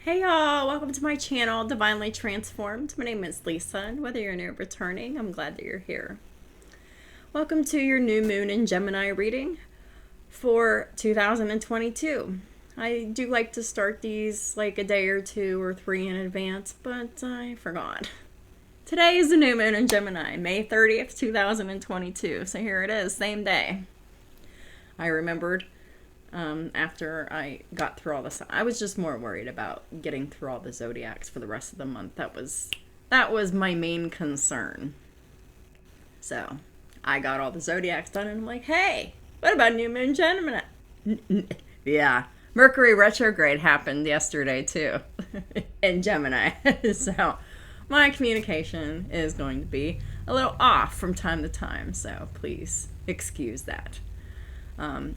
Hey y'all, welcome to my channel, Divinely Transformed. My name is Lisa, and whether you're new or returning, I'm glad that you're here. Welcome to your new moon in Gemini reading for 2022. I do like to start these like a day or two or three in advance, but I forgot. Today is the new moon in Gemini, May 30th, 2022. So here it is, same day. I remembered after I got through all this. I was just more worried about getting through all the zodiacs for the rest of the month. That was my main concern. So I got all the zodiacs done, and I'm like, hey, what about new moon Gemini? Yeah, Mercury retrograde happened yesterday too in Gemini. So my communication is going to be a little off from time to time, so please excuse that.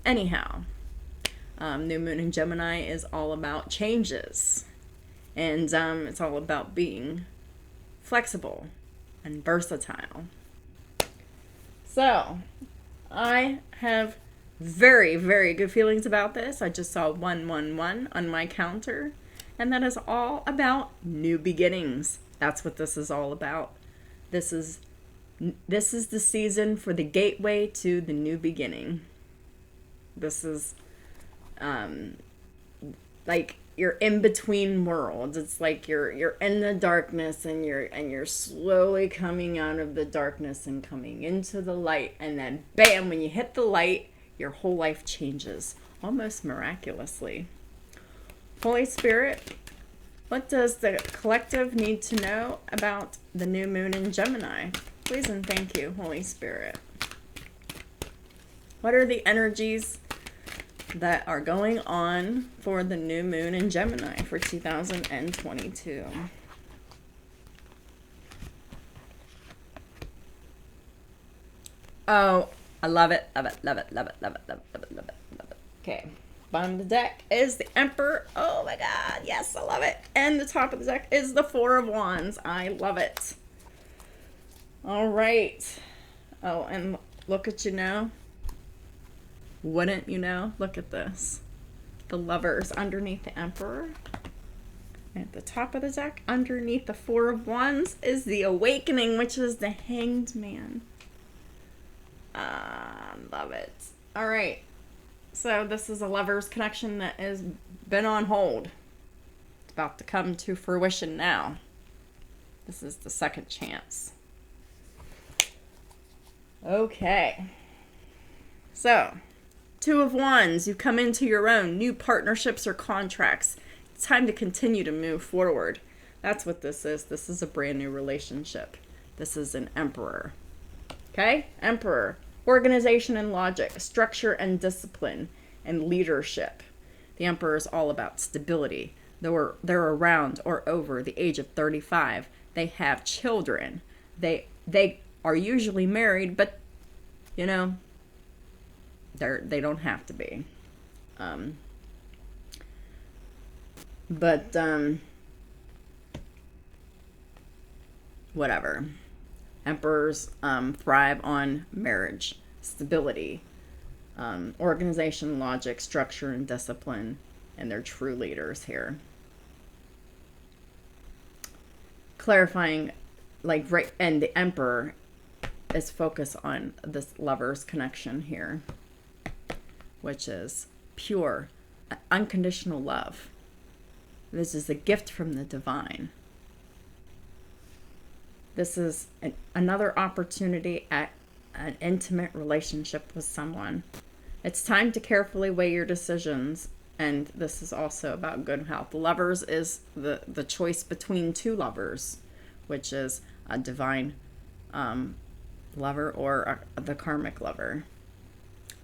Anyhow, new moon in Gemini is all about changes, and it's all about being flexible and versatile. So I have very, very good feelings about this. I just saw 111 on my counter, and that is all about new beginnings. That's what this is all about. This is the season for the gateway to the new beginning. This is like you're in between worlds. It's like you're in the darkness, and you're slowly coming out of the darkness and coming into the light, and then bam, when you hit the light, your whole life changes almost miraculously. Holy Spirit, what does the collective need to know about the new moon in Gemini? Please and thank you, Holy Spirit. What are the energies that are going on for the new moon in Gemini for 2022? Oh, I love it, love it, love it, love it, love it, love it, love it, love it, love it. Okay, bottom of the deck is the Emperor. Oh my God, yes, I love it. And the top of the deck is the Four of Wands. I love it. All right. Oh, and look at you now. Wouldn't you know? Look at this. The Lovers underneath the Emperor. And at the top of the deck, underneath the Four of Wands, is the Awakening, which is the Hanged Man. Love it. All right. So this is a Lovers connection that has been on hold. It's about to come to fruition now. This is the second chance. Okay. So Two of Wands, you come into your own, new partnerships or contracts. It's time to continue to move forward. That's what this is. This is a brand new relationship. This is an Emperor. Okay? Emperor. Organization and logic, structure and discipline, and leadership. The Emperor is all about stability. They're around or over the age of 35. They have children. They are usually married, but, you know, they don't have to be. Whatever. Emperors thrive on marriage, stability, organization, logic, structure, and discipline, and they're true leaders here. Clarifying, like, right, and the Emperor is focused on this Lovers connection here, which is pure, unconditional love. This is a gift from the divine. This is another opportunity at an intimate relationship with someone. It's time to carefully weigh your decisions, and this is also about good health. Lovers is the choice between two lovers, which is a divine lover or the karmic lover.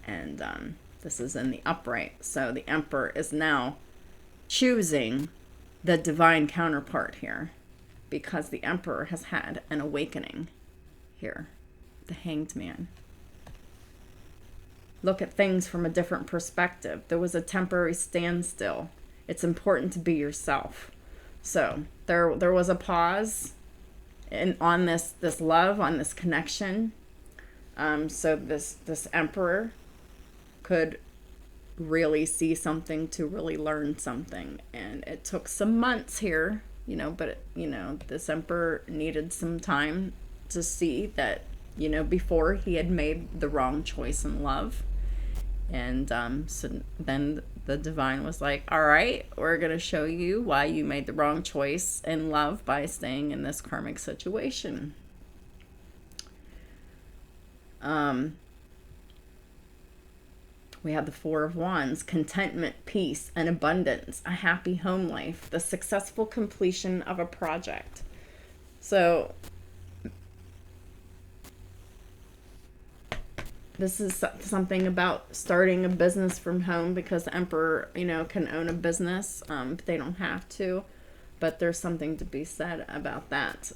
And this is in the upright. So the Emperor is now choosing the divine counterpart here, because the Emperor has had an awakening here, the Hanged Man. Look at things from a different perspective. There was a temporary standstill. It's important to be yourself. So there was a pause on this love, on this connection. So this Emperor could really see something, to really learn something. And it took some months here, but, this Emperor needed some time to see that, before he had made the wrong choice in love. And so then the divine was like, all right, we're going to show you why you made the wrong choice in love by staying in this karmic situation. We have the Four of Wands: contentment, peace, and abundance, a happy home life, the successful completion of a project. So this is something about starting a business from home, because the Emperor, can own a business, but they don't have to. But there's something to be said about that.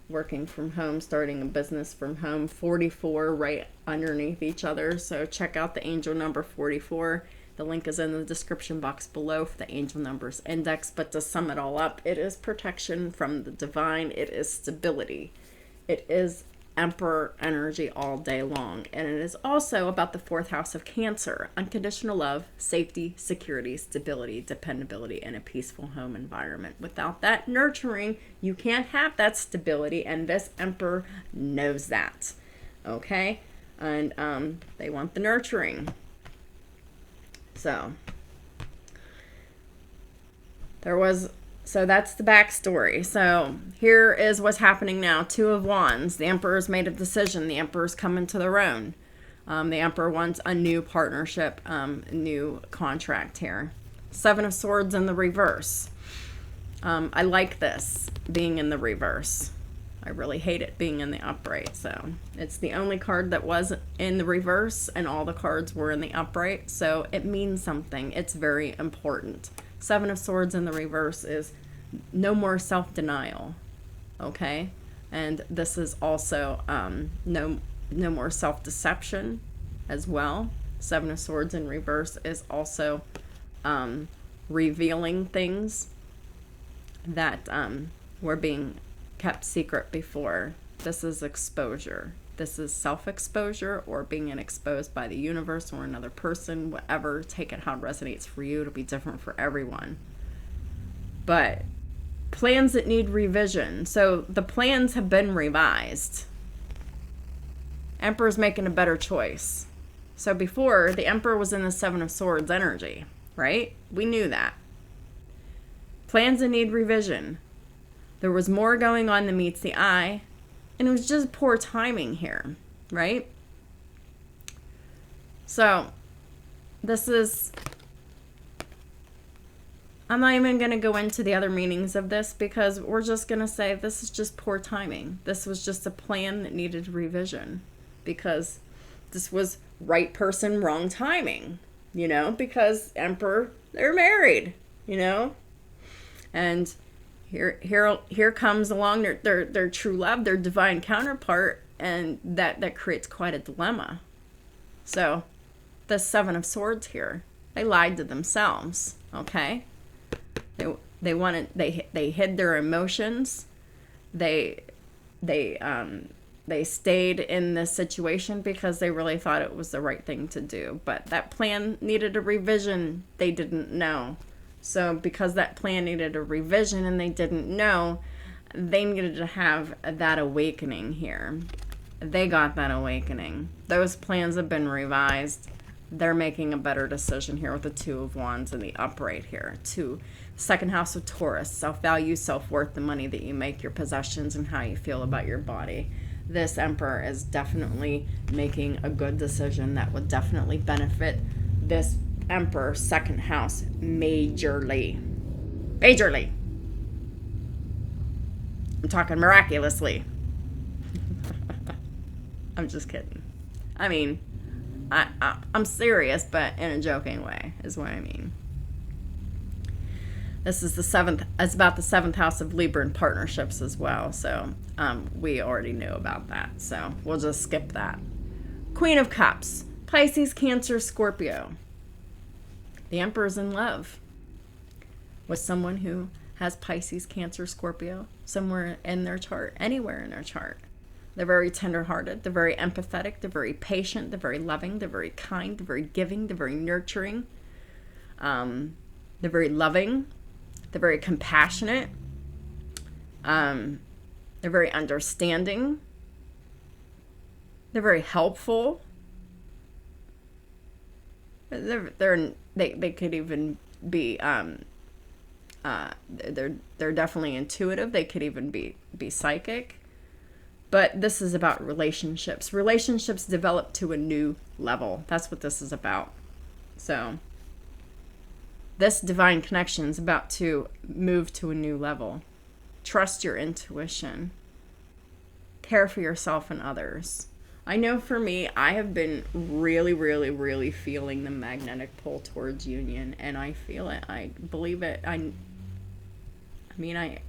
Working from home, starting a business from home. 44 right underneath each other. So check out the angel number 44. The link is in the description box below for the angel numbers index. But to sum it all up, it is protection from the divine. It is stability. It is Emperor energy all day long. And it is also about the fourth house of Cancer: unconditional love, safety, security, stability, dependability, and a peaceful home environment. Without that nurturing, you can't have that stability, and this Emperor knows that. Okay? And they want the nurturing. So that's the backstory. So here is what's happening now. Two of Wands. The Emperor's made a decision. The Emperor's coming to their own. The Emperor wants a new partnership, a new contract here. Seven of Swords in the reverse. I like this being in the reverse. I really hate it being in the upright. So it's the only card that was in the reverse, and all the cards were in the upright. So it means something. It's very important. Seven of Swords in the reverse is no more self-denial, okay? And this is also no more self-deception as well. Seven of Swords in reverse is also revealing things that were being kept secret before. This is exposure. This is self-exposure, or being exposed by the universe or another person, whatever. Take it how it resonates for you. It'll be different for everyone. But plans that need revision. So the plans have been revised. Emperor's making a better choice. So before, the Emperor was in the Seven of Swords energy, right? We knew that. Plans that need revision. There was more going on than meets the eye. And it was just poor timing here, right? So, this is... I'm not even going to go into the other meanings of this, because we're just going to say this is just poor timing. This was just a plan that needed revision, because this was right person, wrong timing, because Emperor, they're married, and here comes along their true love, their divine counterpart, and that creates quite a dilemma. So the Seven of Swords here, they lied to themselves, okay? They hid their emotions. They stayed in this situation because they really thought it was the right thing to do, but that plan needed a revision. They didn't know. So because that plan needed a revision and they didn't know, they needed to have that awakening here. They got that awakening. Those plans have been revised. They're making a better decision here with the Two of Wands and the upright here. Second house of Taurus, self-value, self-worth, the money that you make, your possessions, and how you feel about your body. This Emperor is definitely making a good decision that would definitely benefit this Emperor, second house, majorly. I'm talking miraculously. I'm just kidding. I mean, I'm serious, but in a joking way is what I mean. This is the seventh. It's about the seventh house of Libra and partnerships as well. So we already knew about that. So we'll just skip that. Queen of Cups, Pisces, Cancer, Scorpio. The Emperor's in love with someone who has Pisces, Cancer, Scorpio somewhere in their chart, anywhere in their chart. They're very tenderhearted. They're very empathetic. They're very patient. They're very loving. They're very kind. They're very giving. They're very nurturing. They're very loving. They're very compassionate. They're very understanding. They're very helpful. They could even be they're definitely intuitive. They could even be psychic. But this is about relationships. Relationships develop to a new level. That's what this is about. So this divine connection is about to move to a new level. Trust your intuition. Care for yourself and others. I know for me, I have been really, really, really feeling the magnetic pull towards union, and I feel it. I believe it. I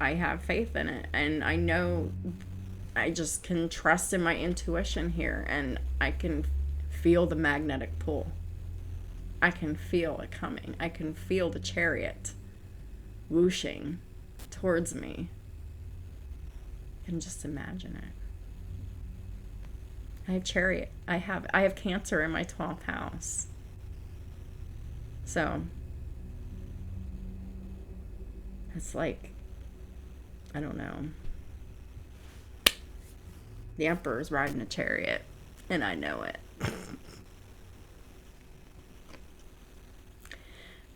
have faith in it, and I know I just can trust in my intuition here, and I can feel the magnetic pull. I can feel it coming. I can feel the chariot whooshing towards me. I can just imagine it. I have chariot. I have Cancer in my 12th house. So it's like, I don't know. The Emperor's riding a chariot, and I know it.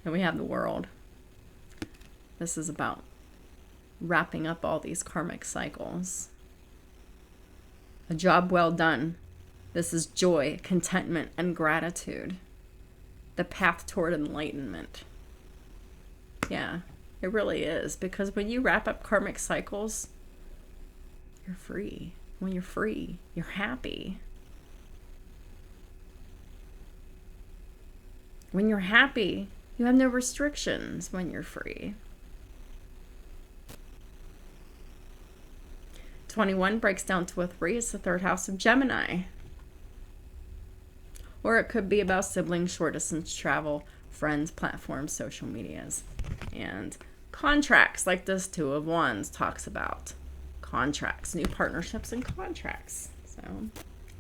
And we have the World. This is about wrapping up all these karmic cycles. A job well done. This is joy, contentment, and gratitude. The path toward enlightenment. Yeah, it really is. Because when you wrap up karmic cycles, you're free. When you're free, you're happy. When you're happy, you have no restrictions when you're free. 21 breaks down to a 3. It's the 3rd house of Gemini. Or it could be about siblings, short distance travel, friends, platforms, social medias, and contracts, like this 2 of Wands talks about. Contracts, new partnerships and contracts. So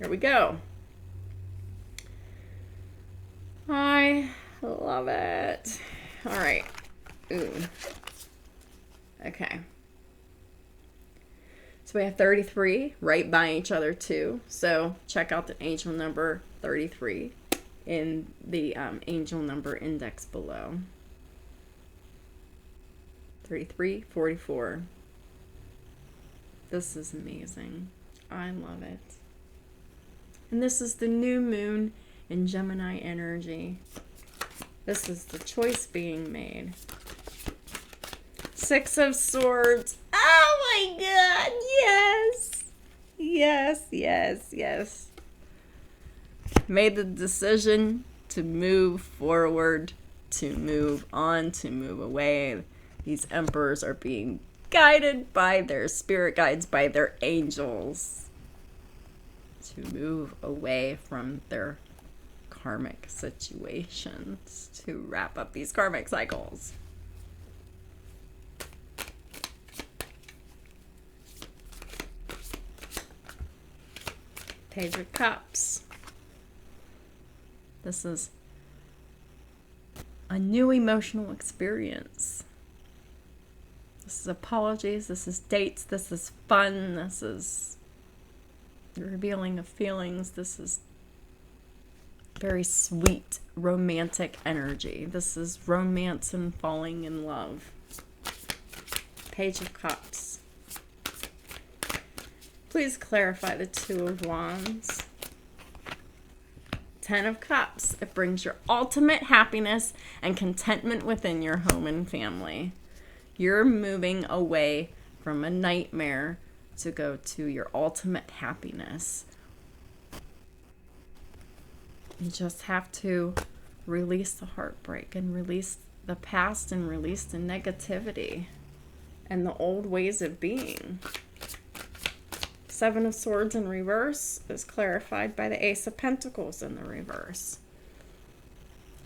here we go. I love it. All right. Ooh. Okay. So we have 33 right by each other too. So check out the angel number 33 in the angel number index below. 33, 44. This is amazing. I love it. And this is the new moon in Gemini energy. This is the choice being made. 6 of Swords. Oh my God, yes. Yes, yes, yes. Made the decision to move forward, to move on, to move away. These emperors are being guided by their spirit guides, by their angels, to move away from their karmic situations, to wrap up these karmic cycles. Page of Cups. This is a new emotional experience. This is apologies, this is dates, this is fun, this is the revealing of feelings, this is very sweet, romantic energy. This is romance and falling in love. Page of Cups. Please clarify the 2 of Wands. 10 of Cups. It brings your ultimate happiness and contentment within your home and family. You're moving away from a nightmare to go to your ultimate happiness. You just have to release the heartbreak and release the past and release the negativity and the old ways of being. 7 of Swords in reverse is clarified by the Ace of Pentacles in the reverse.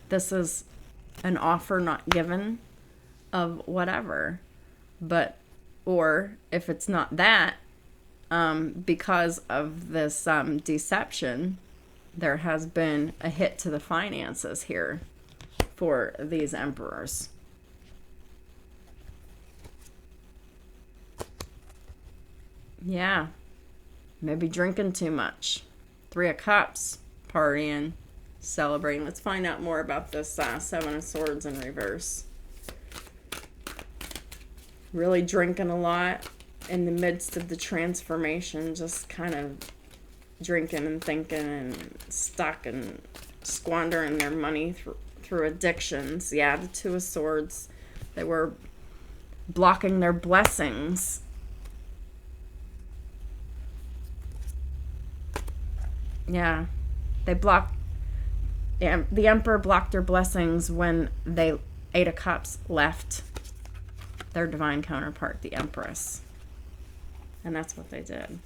This is an offer not given of whatever, but, or if it's not that, because of this deception, there has been a hit to the finances here for these emperors. Yeah, maybe drinking too much. 3 of Cups, partying, celebrating. Let's find out more about this 7 of Swords in reverse. Really drinking a lot in the midst of the transformation, just kind of drinking and thinking and stuck and squandering their money through addictions. Yeah, the 2 of Swords, they were blocking their blessings. Yeah, they blocked. Yeah, the Emperor blocked their blessings when the 8 of Cups left their divine counterpart, the Empress. And that's what they did.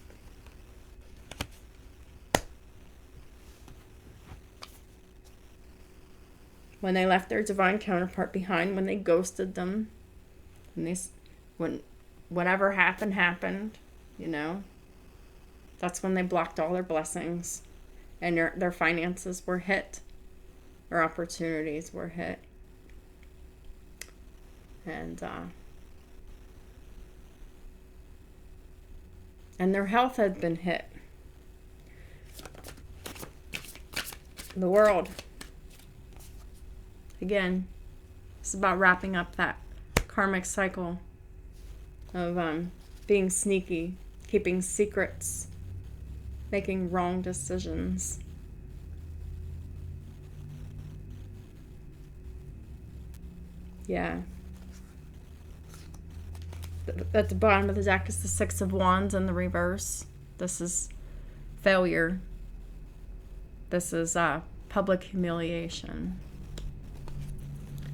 When they left their divine counterpart behind, when they ghosted them, when whatever happened, you know, that's when they blocked all their blessings, and their finances were hit, their opportunities were hit, and their health had been hit. The World. Again, it's about wrapping up that karmic cycle of being sneaky, keeping secrets, making wrong decisions. Yeah. At the bottom of the deck is the 6 of Wands in the reverse. This is failure. This is public humiliation.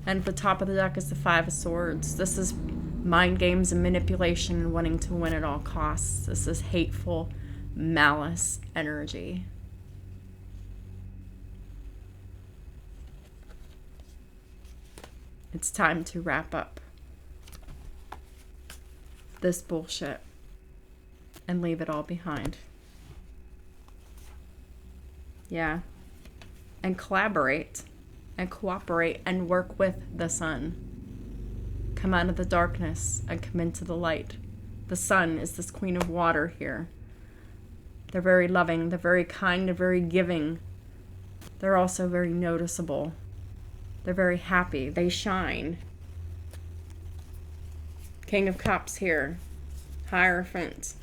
And at the top of the deck is the 5 of Swords. This is mind games and manipulation and wanting to win at all costs. This is hateful malice energy. It's time to wrap up this bullshit and leave it all behind. Yeah. And collaborate and cooperate and work with the sun. Come out of the darkness and come into the light. The sun is this queen of water here. They're very loving, they're very kind, they're very giving. They're also very noticeable. They're very happy, they shine. King of Cups here. Hierophant.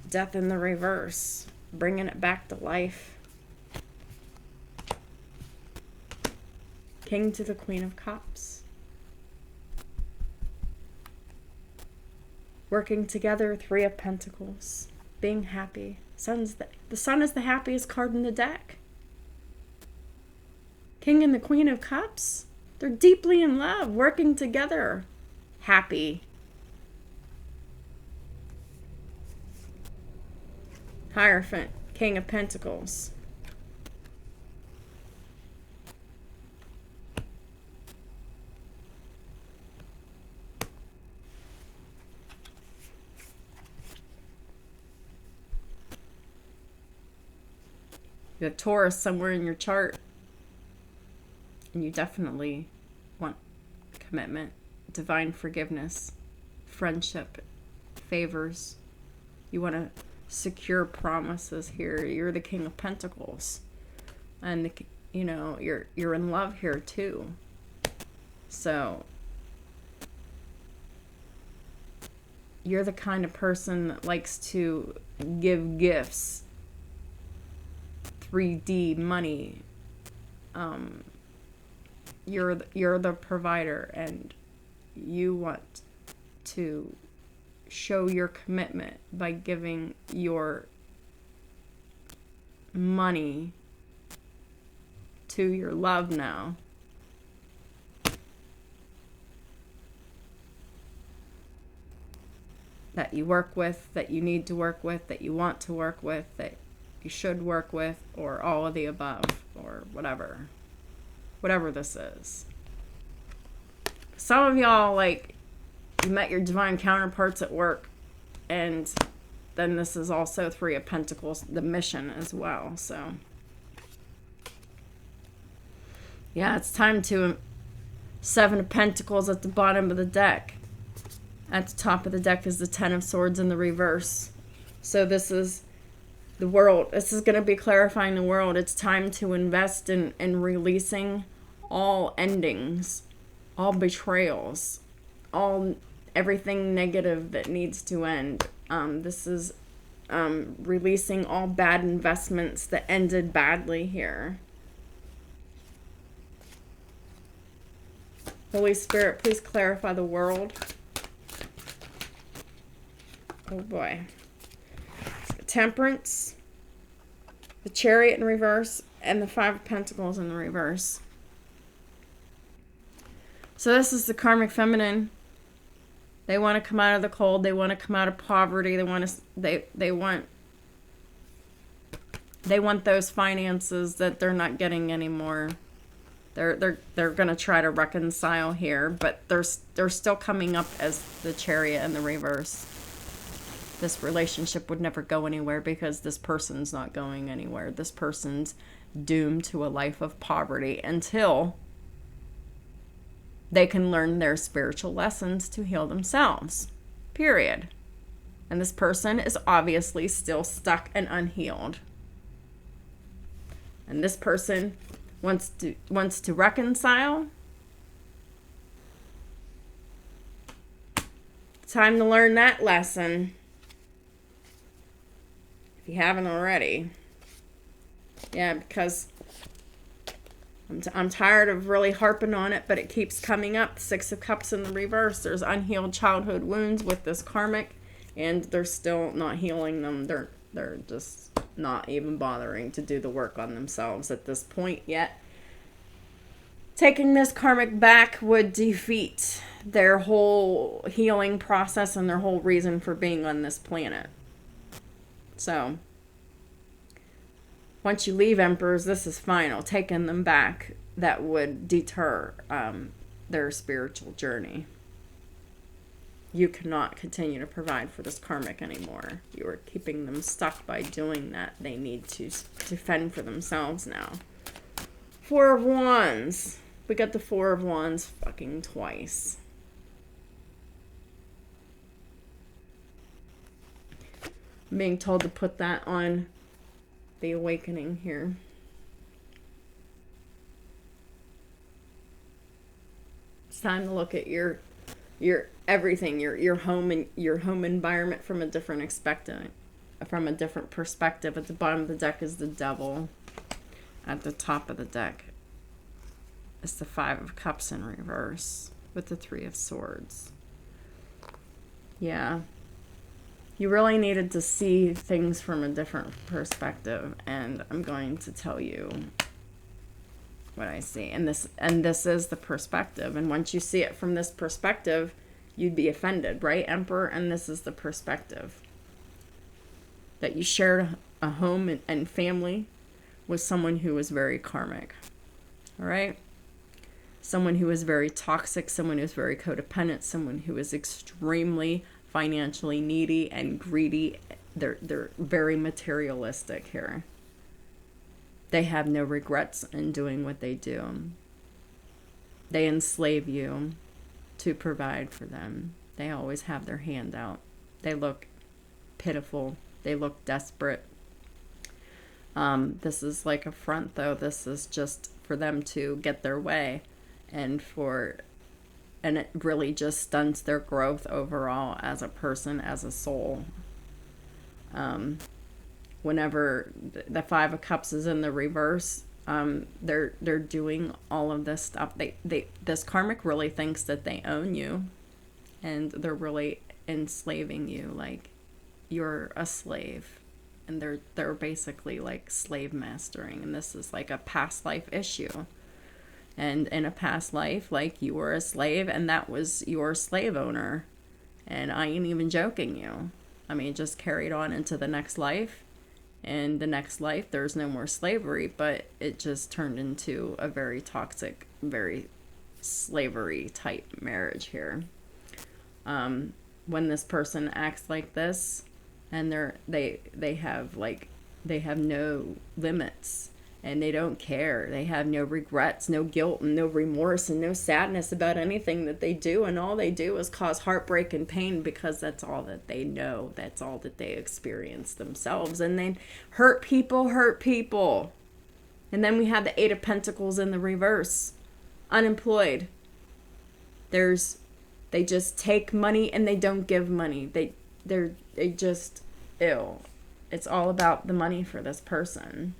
Death in the reverse. Bringing it back to life. King to the Queen of Cups. Working together, 3 of Pentacles. Being happy. The Sun is the happiest card in the deck. King and the Queen of Cups. They're deeply in love, working together. Happy. Hierophant, King of Pentacles. You have Taurus somewhere in your chart, and you definitely want commitment, divine forgiveness, friendship, favors. You want to secure promises here. You're the King of Pentacles, and you're in love here too. So you're the kind of person that likes to give gifts, 3D money. You're the provider, and you want to show your commitment by giving your money to your love now. That you work with, that you need to work with, that you want to work with, that you should work with, or all of the above, or whatever. Whatever this is. Some of y'all, you met your divine counterparts at work, and then this is also Three of Pentacles, the mission as well. So yeah, it's time to Seven of Pentacles at the bottom of the deck. At the top of the deck is the Ten of Swords in the reverse. So this is the world. This is going to be clarifying the world. It's time to invest in releasing all endings, all betrayals, everything negative that needs to end. This is releasing all bad investments that ended badly here. Holy Spirit, please clarify the world. Oh boy. Temperance, the Chariot in reverse, and the Five of Pentacles in the reverse. So this is the karmic feminine. They want to come out of the cold. They want to come out of poverty. They want those finances that they're not getting anymore. They're going to try to reconcile here, but they're still coming up as the Chariot in the reverse. This relationship would never go anywhere because this person's not going anywhere. This person's doomed to a life of poverty until they can learn their spiritual lessons to heal themselves. Period. And this person is obviously still stuck and unhealed. And this person wants to reconcile. Time to learn that lesson. If you haven't already. Yeah, because I'm tired of really harping on it, but it keeps coming up. Six of Cups in the reverse. There's unhealed childhood wounds with this karmic, and they're still not healing them. They're just not even bothering to do the work on themselves at this point yet. Taking this karmic back would defeat their whole healing process and their whole reason for being on this planet. So, once you leave Emperors, this is final. Taking them back, that would deter their spiritual journey. You cannot continue to provide for this karmic anymore. You are keeping them stuck by doing that. They need to fend for themselves now. Four of Wands. We got the Four of Wands fucking twice. I'm being told to put that on the awakening here. It's time to look at your everything, your home and your home environment from a different perspective. At the bottom of the deck is the Devil. At the top of the deck is the Five of Cups in reverse with the Three of Swords. Yeah. You really needed to see things from a different perspective, and I'm going to tell you what I see. And this is the perspective. And once you see it from this perspective, you'd be offended, right, Emperor? And this is the perspective. That you shared a home and family with someone who was very karmic. All right? Someone who is very toxic, someone who is very codependent, someone who is extremely financially needy and greedy. They're very materialistic here. They have no regrets in doing what they do. They enslave you to provide for them. They always have their hand out. They look pitiful. They look desperate. This is like a front, though. This is just for them to get their way, and it really just stunts their growth overall as a person, as a soul. Whenever the Five of Cups is in the reverse, they're doing all of this stuff. This karmic really thinks that they own you, and they're really enslaving you, like you're a slave, and they're basically like slave mastering. And this is like a past life issue. And in a past life, like, you were a slave and that was your slave owner. And I ain't even joking you. I mean, just carried on into the next life. And the next life, there's no more slavery, but it just turned into a very toxic, very slavery type marriage here. when this person acts like this, and they have no limits, and they don't care. They have no regrets, no guilt, and no remorse, and no sadness about anything that they do. And all they do is cause heartbreak and pain, because that's all that they know. That's all that they experience themselves. And they hurt people. And then we have the Eight of Pentacles in the reverse. Unemployed. They just take money and they don't give money. They just, ew. It's all about the money for this person.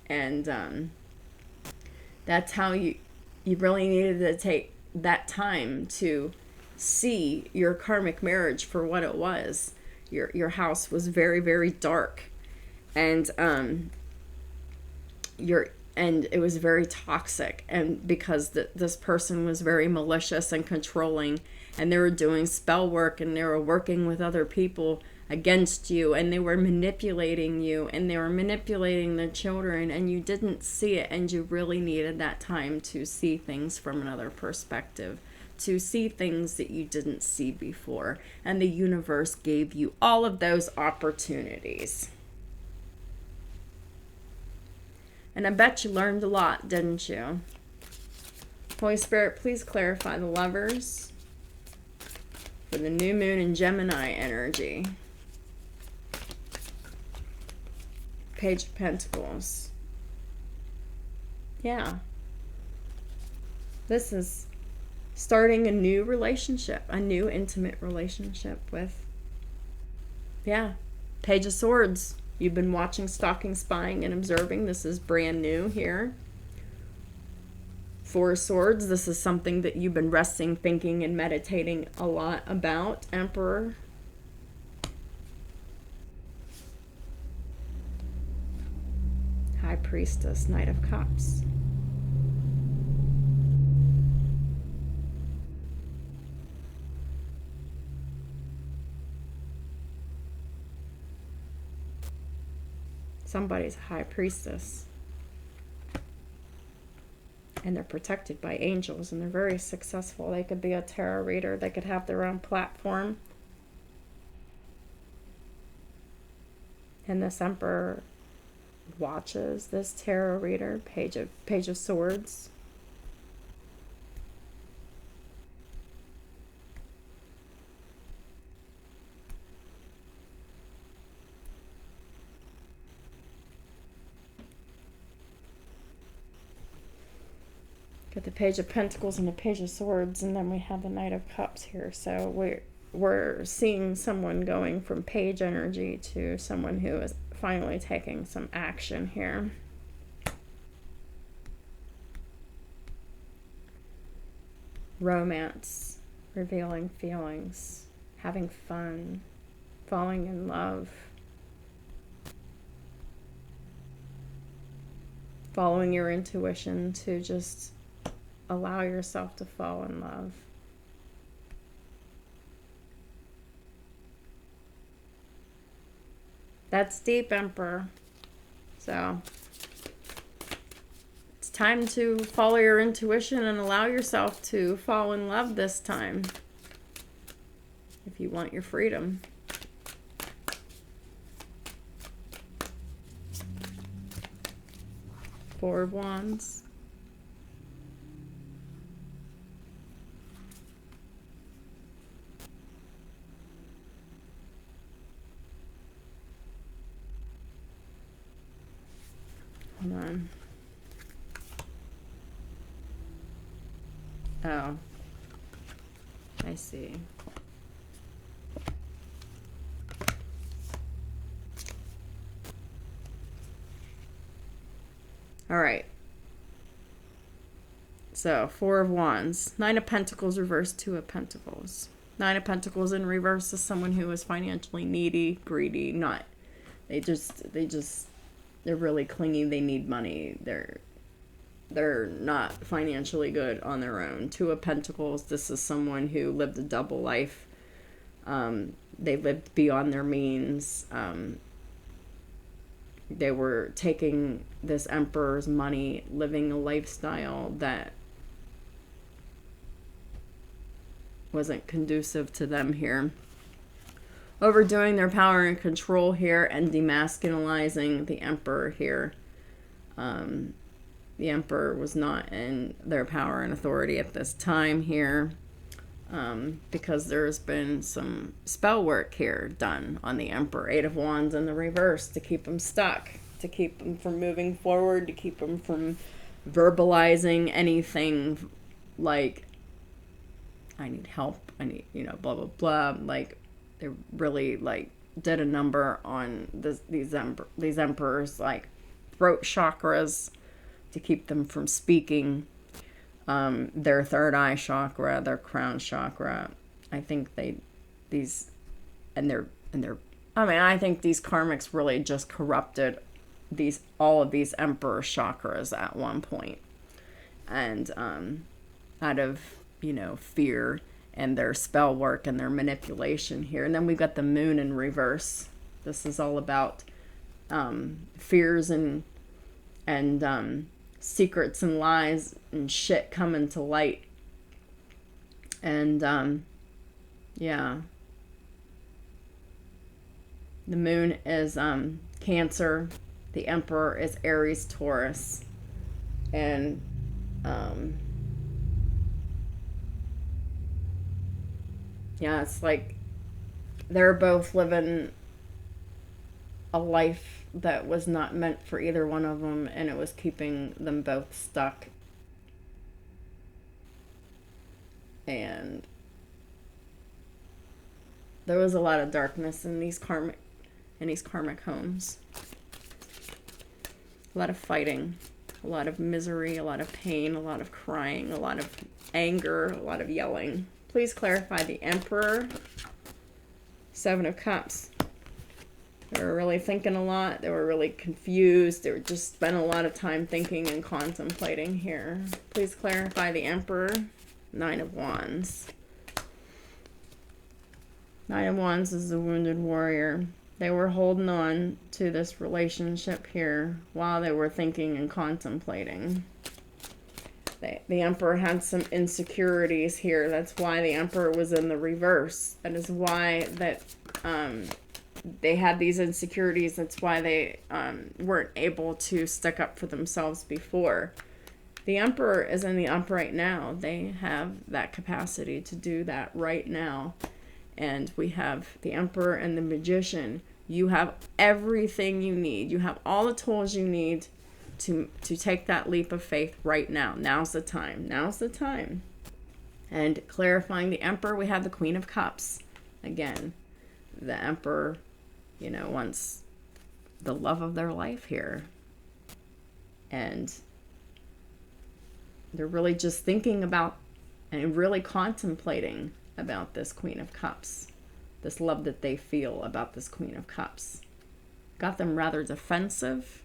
And that's how you really needed to take that time to see your karmic marriage for what it was. Your house was very, very dark, and it was very toxic, and because this person was very malicious and controlling, and they were doing spell work, and they were working with other people against you, and they were manipulating you, and they were manipulating the children, and you didn't see it, and you really needed that time to see things from another perspective, to see things that you didn't see before, and the universe gave you all of those opportunities. And I bet you learned a lot, didn't you? Holy Spirit, please clarify the Lovers for the new moon in Gemini energy. Page of Pentacles. Yeah. This is starting a new relationship, a new intimate relationship with, Page of Swords. You've been watching, stalking, spying, and observing. This is brand new here. Four of Swords. This is something that you've been resting, thinking, and meditating a lot about. Emperor. High Priestess, Knight of Cups. Somebody's a high priestess. And they're protected by angels, and they're very successful. They could be a tarot reader. They could have their own platform. And this Emperor watches this tarot reader. Page of Swords. Got the Page of Pentacles and the Page of Swords, and then we have the Knight of Cups here. So we're seeing someone going from page energy to someone who is finally taking some action here. Romance, revealing feelings, having fun, falling in love, following your intuition to just allow yourself to fall in love. That's deep, Emperor. So it's time to follow your intuition and allow yourself to fall in love this time, if you want your freedom. Four of Wands. Hold on. Oh, I see. All right. So, Four of Wands. Nine of Pentacles reversed, Two of Pentacles. Nine of Pentacles in reverse is someone who is financially needy, greedy, they're really clingy. They need money. They're not financially good on their own. Two of Pentacles. This is someone who lived a double life. They lived beyond their means. They were taking this Emperor's money, living a lifestyle that wasn't conducive to them here. Overdoing their power and control here and demasculinizing the Emperor here. The Emperor was not in their power and authority at this time here, because there's been some spell work here done on the Emperor. 8 of Wands in the reverse to keep him stuck, to keep him from moving forward, to keep him from verbalizing anything like, I need help, I need, blah, blah, blah. Like, they really, like, did a number on these emperors, like, throat chakras, to keep them from speaking. Their third eye chakra, their crown chakra. I think I think these karmics really just corrupted all of these emperor chakras at one point. And out of, fear and their spell work and their manipulation here. And then we've got the moon in reverse. This is all about fears and secrets and lies and shit coming to light. And yeah, the moon is Cancer, the Emperor is Aries, Taurus, and yeah, it's like they're both living a life that was not meant for either one of them, and it was keeping them both stuck. And there was a lot of darkness in these karmic homes. A lot of fighting, a lot of misery, a lot of pain, a lot of crying, a lot of anger, a lot of yelling. Please clarify the Emperor. 7 of Cups. They were really thinking a lot. They were really confused. They were just spent a lot of time thinking and contemplating here. Please clarify the Emperor. 9 of Wands. 9 of Wands is the wounded warrior. They were holding on to this relationship here while they were thinking and contemplating. The Emperor had some insecurities here. That's why the Emperor was in the reverse. That is why they had these insecurities. That's why they weren't able to stick up for themselves before. The Emperor is in the upright now. They have that capacity to do that right now. And we have the Emperor and the Magician. You have everything you need. You have all the tools you need to take that leap of faith right now. Now's the time. Now's the time. And clarifying the Emperor, we have the Queen of Cups. Again, the Emperor, wants the love of their life here. And they're really just thinking about and really contemplating about this Queen of Cups. This love that they feel about this Queen of Cups. Got them rather defensive.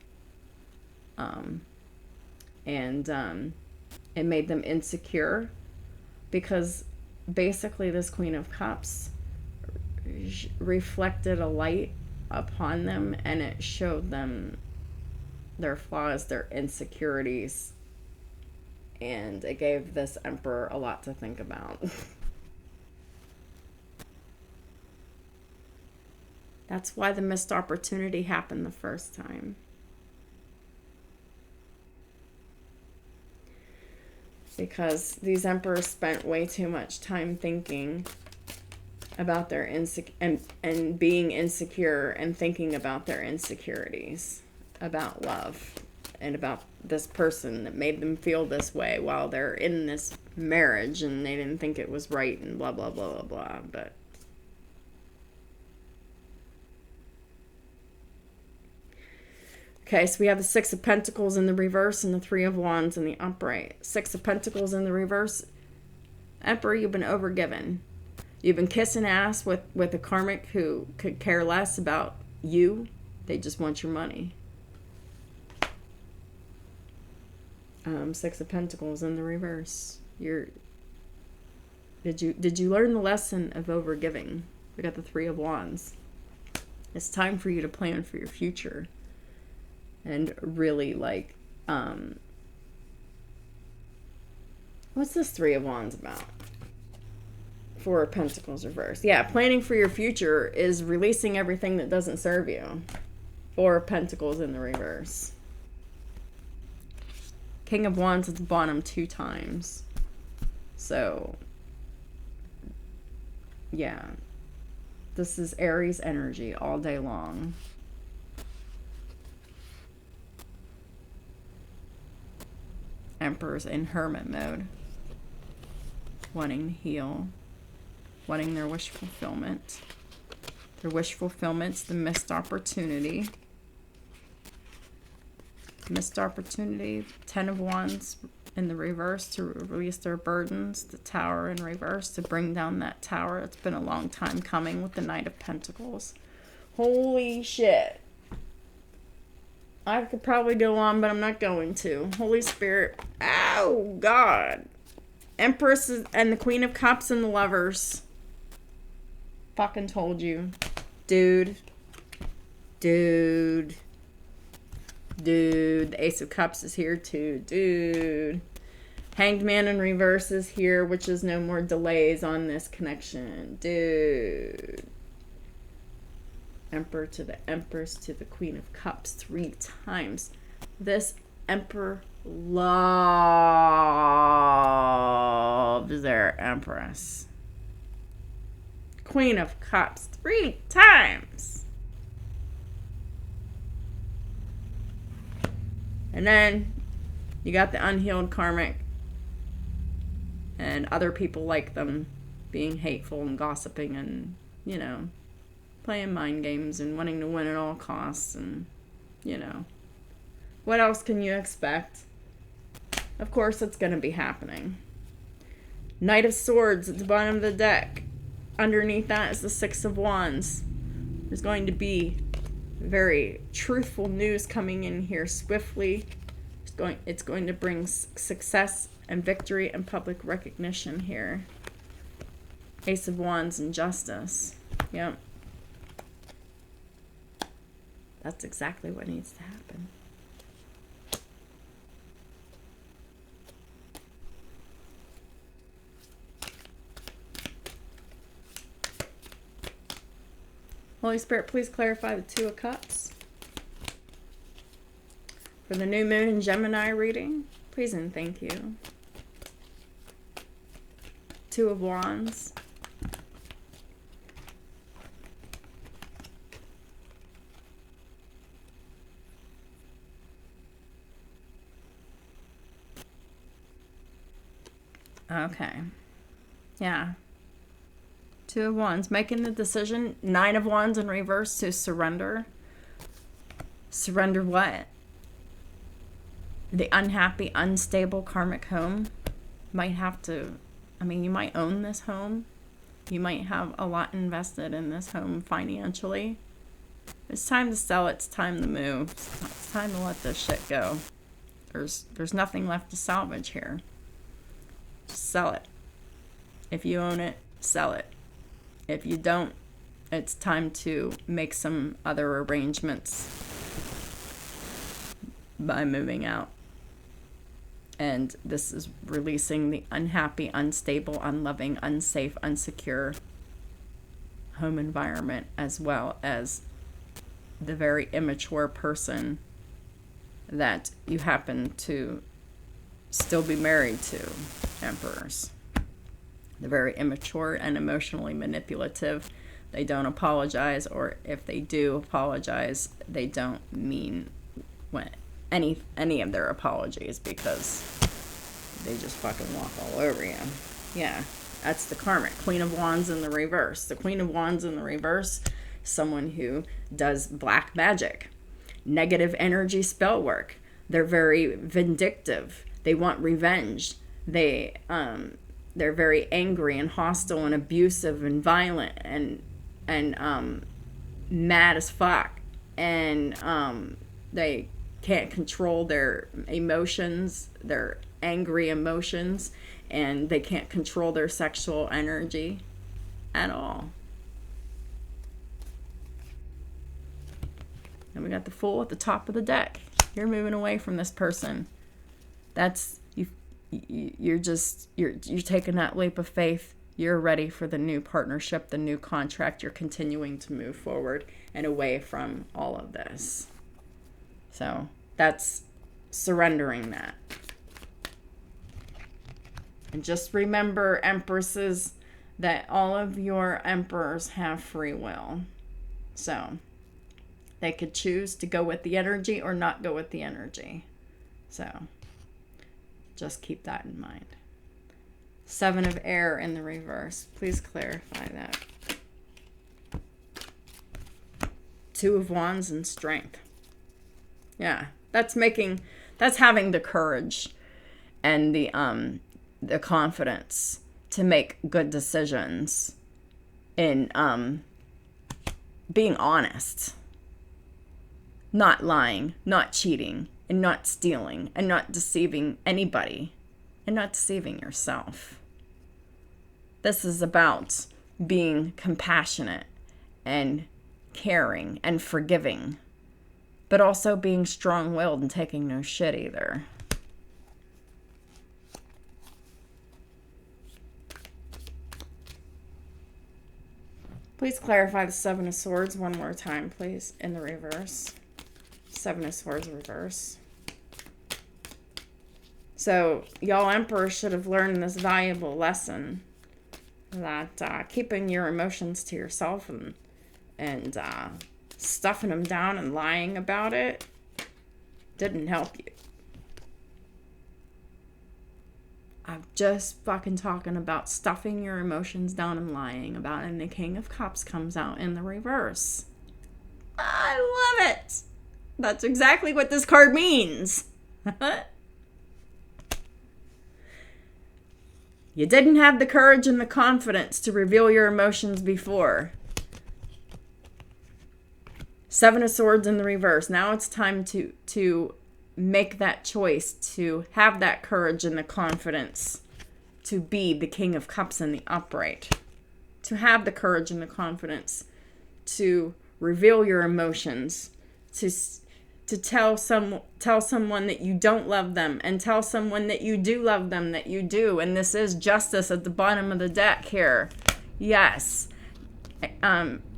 And it made them insecure, because basically this Queen of Cups reflected a light upon them, and it showed them their flaws, their insecurities, and it gave this Emperor a lot to think about. That's why the missed opportunity happened the first time. Because these emperors spent way too much time thinking about their and being insecure and thinking about their insecurities, about love, and about this person that made them feel this way while they're in this marriage, and they didn't think it was right, and blah, blah, blah, blah, blah. But okay, so we have the 6 of Pentacles in the reverse and the 3 of Wands in the upright. 6 of Pentacles in the reverse. Emperor, you've been overgiven. You've been kissing ass with a karmic who could care less about you. They just want your money. 6 of Pentacles in the reverse. Did you learn the lesson of overgiving? We got the 3 of Wands. It's time for you to plan for your future. And really, like, what's this 3 of Wands about? Four of Pentacles reversed. Yeah, planning for your future is releasing everything that doesn't serve you. Four of Pentacles in the reverse. King of Wands at the bottom 2 times. So, yeah. This is Aries energy all day long. Emperor's in hermit mode. Wanting to heal. Wanting their wish fulfillment. Their wish fulfillment's the missed opportunity. Missed opportunity. 10 of Wands in the reverse to release their burdens. The Tower in reverse to bring down that tower. It's been a long time coming with the Knight of Pentacles. Holy shit. I could probably go on, but I'm not going to. Holy Spirit. Oh, God. Empress and the Queen of Cups and the Lovers. Fucking told you. Dude. Dude. Dude. The Ace of Cups is here too. Dude. Hanged Man in reverse is here, which is no more delays on this connection. Dude. Emperor to the Empress to the Queen of Cups 3 times. This Emperor loves their Empress. Queen of Cups 3 times. And then you got the unhealed karmic and other people like them being hateful and gossiping and, you know, playing mind games and wanting to win at all costs and, you know. What else can you expect? Of course it's going to be happening. Knight of Swords at the bottom of the deck. Underneath that is the Six of Wands. There's going to be very truthful news coming in here swiftly. It's going to bring success and victory and public recognition here. Ace of Wands and Justice. Yep. That's exactly what needs to happen. Holy Spirit, please clarify the Two of Cups. For the new moon in Gemini reading, please and thank you. Two of Wands. Okay. Yeah. Two of Wands. Making the decision. 9 of Wands in reverse to surrender. Surrender what? The unhappy, unstable karmic home. Might have to... I mean, you might own this home. You might have a lot invested in this home financially. It's time to sell it. It's time to move. It's time to let this shit go. There's nothing left to salvage here. Sell it. If you own it, sell it. If you don't, it's time to make some other arrangements by moving out. And this is releasing the unhappy, unstable, unloving, unsafe, unsecure home environment, as well as the very immature person that you happen to still be married to, Emperors. They're very immature and emotionally manipulative. They don't apologize, or if they do apologize, they don't mean any of their apologies, because they just fucking walk all over you. Yeah, that's the karmic. Queen of Wands in the reverse. The Queen of Wands in the reverse, someone who does black magic, negative energy spell work. They're very vindictive. They want revenge. They're very angry and hostile and abusive and violent and mad as fuck. And they can't control their emotions, their angry emotions, and they can't control their sexual energy at all. And we got the Fool at the top of the deck. You're moving away from this person. That's you're taking that leap of faith. You're ready for the new partnership, the new contract. You're continuing to move forward and away from all of this. So that's surrendering that. And just remember, Empresses, that all of your emperors have free will. So they could choose to go with the energy or not go with the energy. So just keep that in mind. 7 of Air in the reverse. Please clarify that. 2 of Wands and Strength. Yeah, that's having the courage and the confidence to make good decisions in being honest, not lying, not cheating, and not stealing, and not deceiving anybody, and not deceiving yourself. This is about being compassionate and caring and forgiving, but also being strong-willed and taking no shit either. Please clarify the 7 of Swords one more time, please, in the reverse. 7 of Swords reverse. So, y'all emperors should have learned this valuable lesson that keeping your emotions to yourself and stuffing them down and lying about it didn't help you. I'm just fucking talking about stuffing your emotions down and lying about it, and the King of Cups comes out in the reverse. I love it. That's exactly what this card means. You didn't have the courage and the confidence to reveal your emotions before. 7 of Swords in the reverse. Now it's time to make that choice, to have that courage and the confidence to be the King of Cups in the upright. To have the courage and the confidence to reveal your emotions, to tell someone that you don't love them, and tell someone that you do love them, that you do. And this is Justice at the bottom of the deck here. Yes.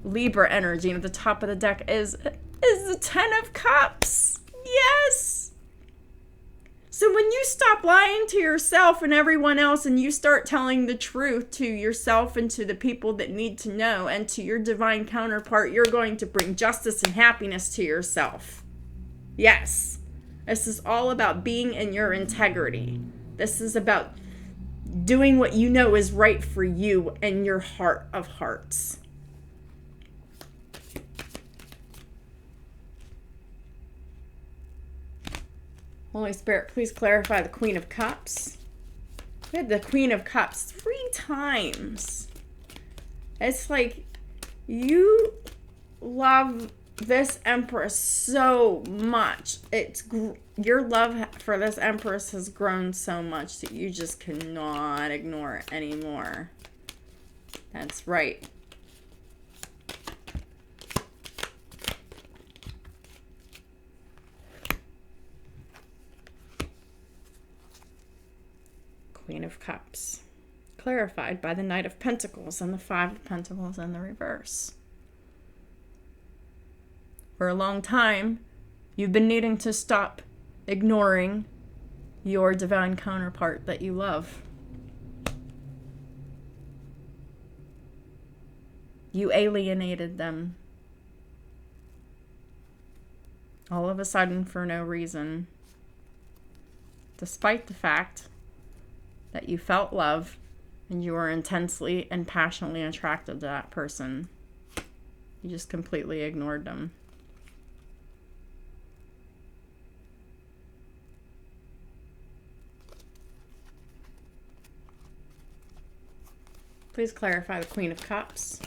Libra energy at the top of the deck is the 10 of Cups. Yes. So when you stop lying to yourself and everyone else, and you start telling the truth to yourself and to the people that need to know, and to your divine counterpart, you're going to bring justice and happiness to yourself. Yes. This is all about being in your integrity. This is about doing what you know is right for you in your heart of hearts. Holy Spirit, please clarify the Queen of Cups. We had the Queen of Cups 3 times. It's like you love this Empress so much. Your love for this Empress has grown so much that you just cannot ignore it anymore. That's right. Queen of Cups, clarified by the Knight of Pentacles and the 5 of Pentacles in the reverse. For a long time, you've been needing to stop ignoring your divine counterpart that you love. You alienated them. All of a sudden, for no reason. Despite the fact that you felt love and you were intensely and passionately attracted to that person. You just completely ignored them. Please clarify the Queen of Cups.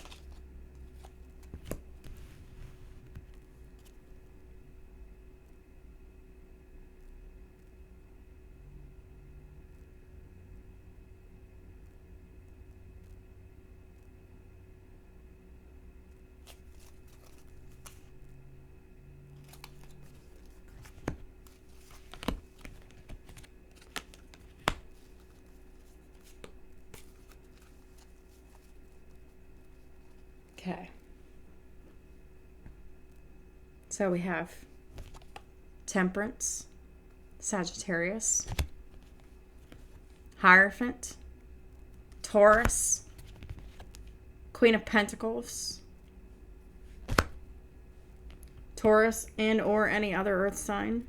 Okay. So we have Temperance, Sagittarius, Hierophant, Taurus, Queen of Pentacles, Taurus and or any other earth sign.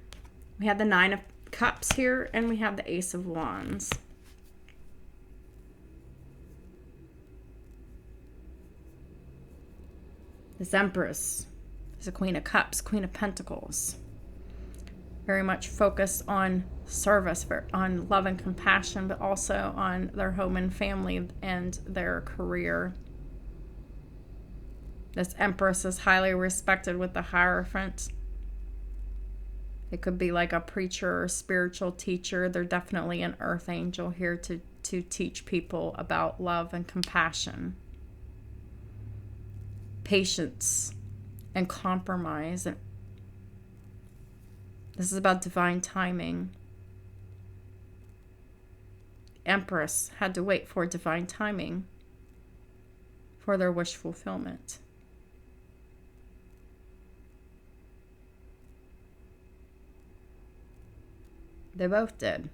We have the Nine of Cups here, and we have the Ace of Wands. This Empress is a Queen of Cups, Queen of Pentacles. Very much focused on service, on love and compassion, but also on their home and family and their career. This Empress is highly respected with the Hierophant. It could be like a preacher or spiritual teacher. They're definitely an earth angel here to teach people about love and compassion, patience, and compromise. This is about divine timing. The Empress had to wait for divine timing for their wish fulfillment. They both did.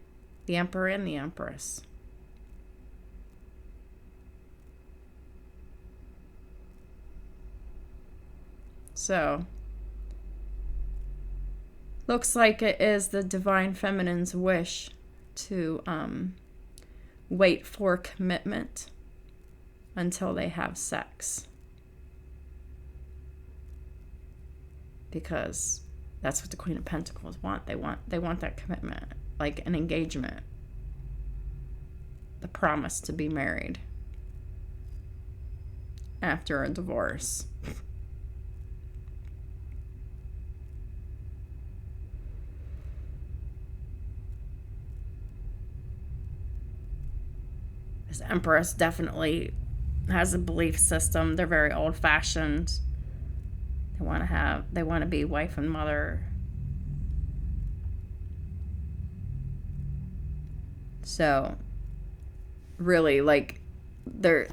The Emperor and the Empress. So, looks like it is the divine feminine's wish to wait for commitment until they have sex. Because that's what the Queen of Pentacles want. They want that commitment, like an engagement, the promise to be married after a divorce. This Empress definitely has a belief system. They're very old-fashioned. They want to be wife and mother. So really, like, their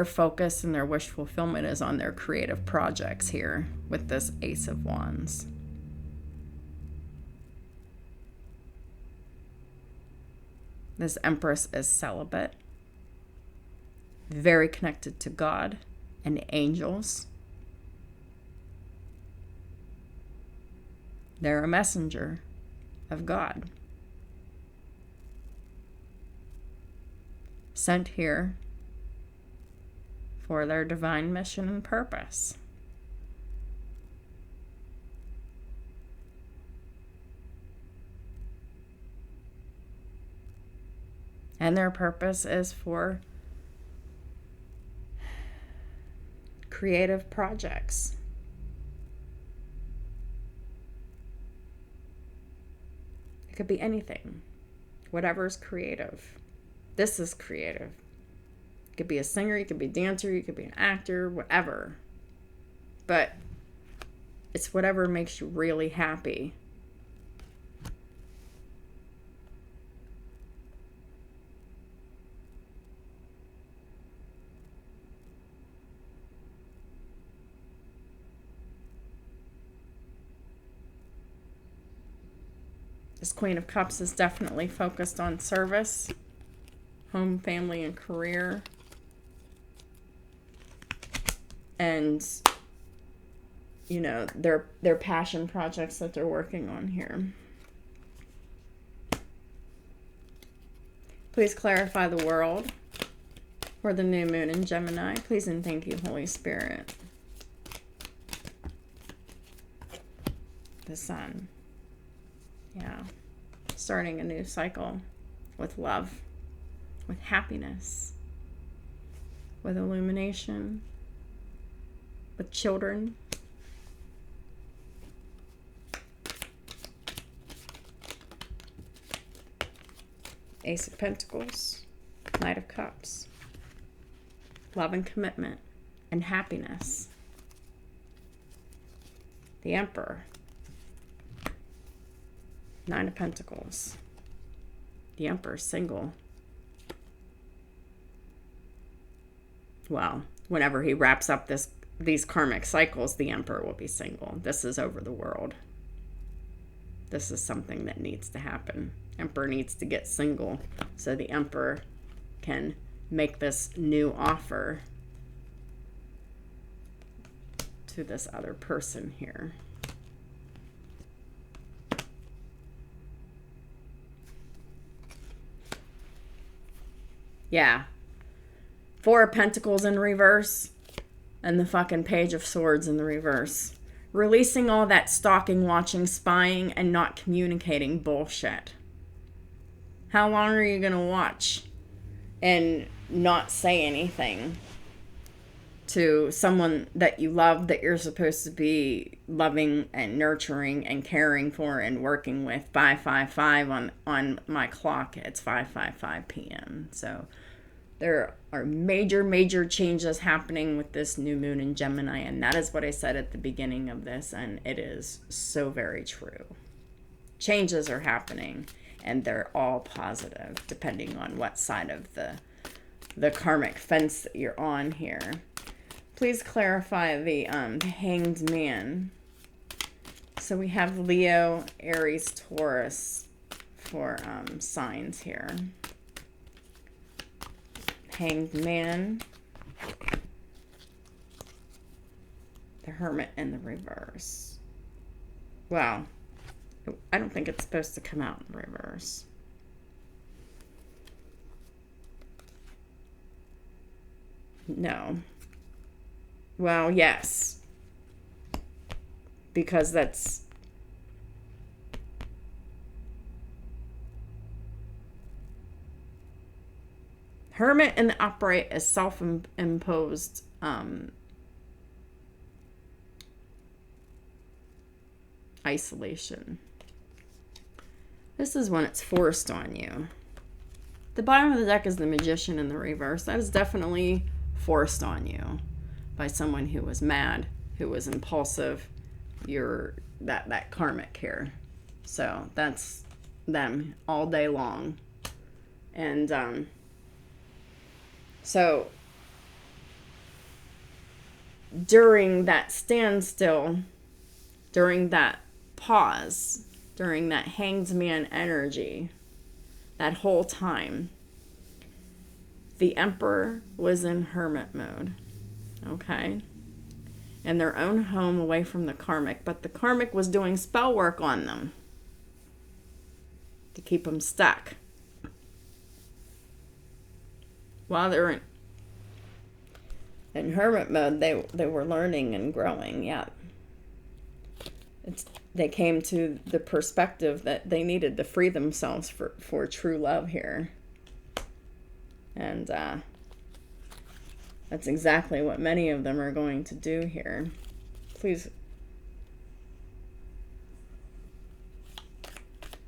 focus and their wish fulfillment is on their creative projects here with this Ace of Wands. This Empress is celibate, very connected to God and angels. They're a messenger of God, sent here for their divine mission and purpose. And their purpose is for creative projects. It could be anything. Whatever's creative. This is creative. You could be a singer, you could be a dancer, you could be an actor, whatever. But it's whatever makes you really happy. This Queen of Cups is definitely focused on service, home, family, and career. And, you know, their passion projects that they're working on here. Please clarify the world for the new moon in Gemini. Please and thank you, Holy Spirit. The Sun. Yeah, starting a new cycle with love, with happiness, with illumination, with children. Ace of Pentacles, Knight of Cups, love and commitment and happiness. The Emperor. Nine of Pentacles. The Emperor single. Wow. whenever he wraps up these karmic cycles, the Emperor will be single. This is over the world. This is something that needs to happen. Emperor needs to get single so the Emperor can make this new offer to this other person here. Yeah. Four of Pentacles in reverse and the fucking Page of Swords in the reverse. Releasing all that stalking, watching, spying, and not communicating bullshit. How long are you going to watch and not say anything to someone that you love, that you're supposed to be loving and nurturing and caring for and working with? 555 on my clock. It's 5:55 p.m. So there are major changes happening with this new moon in Gemini, and that is what I said at the beginning of this, and it is so very true. Changes are happening, and they're all positive, depending on what side of the karmic fence that you're on here. Please clarify the Hanged Man. So we have Leo, Aries, Taurus for signs here. Hanged Man, the Hermit in the reverse. Wow. I don't think it's supposed to come out in reverse. No. Well, yes. Because that's... Hermit in the upright is self-imposed isolation. This is when it's forced on you. The bottom of the deck is the Magician in the reverse. That is definitely forced on you by someone who was mad, who was impulsive. You're that karmic here. So that's them all day long. And so during that standstill, during that pause, during that Hanged Man energy, that whole time, the Emperor was in hermit mode, okay? In their own home away from the karmic, but the karmic was doing spell work on them to keep them stuck. While they're in hermit mode, they were learning and growing, yeah. They came to the perspective that they needed to free themselves for true love here. And that's exactly what many of them are going to do here. Please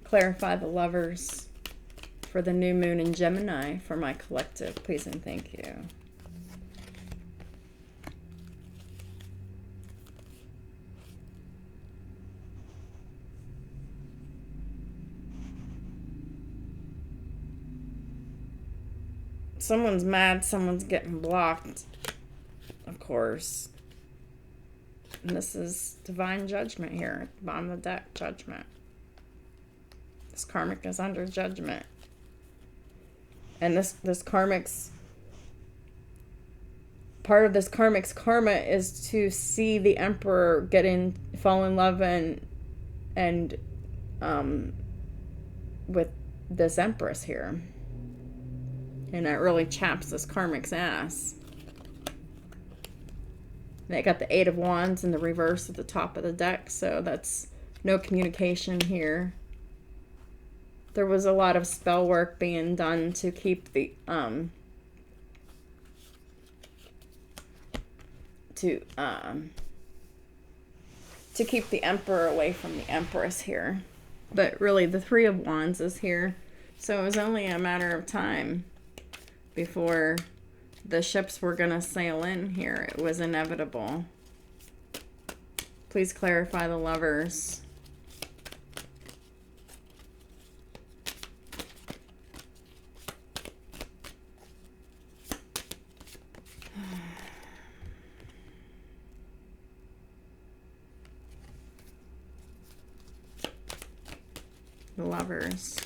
clarify the Lovers for the new moon in Gemini for my collective, please and thank you. Someone's mad, someone's getting blocked, of course. And this is divine judgment here at the bottom of the deck, judgment. This karmic is under judgment. And this karmic's, part of this karmic's karma is to see the Emperor fall in love and with this Empress here. And that really chaps this karmic's ass. They got the Eight of Wands in the reverse at the top of the deck, so that's no communication here. There was a lot of spell work being done to keep the to keep the Emperor away from the Empress here. But really the Three of Wands is here, so it was only a matter of time before the ships were gonna sail in here. It was inevitable. Please clarify the Lovers. Lovers.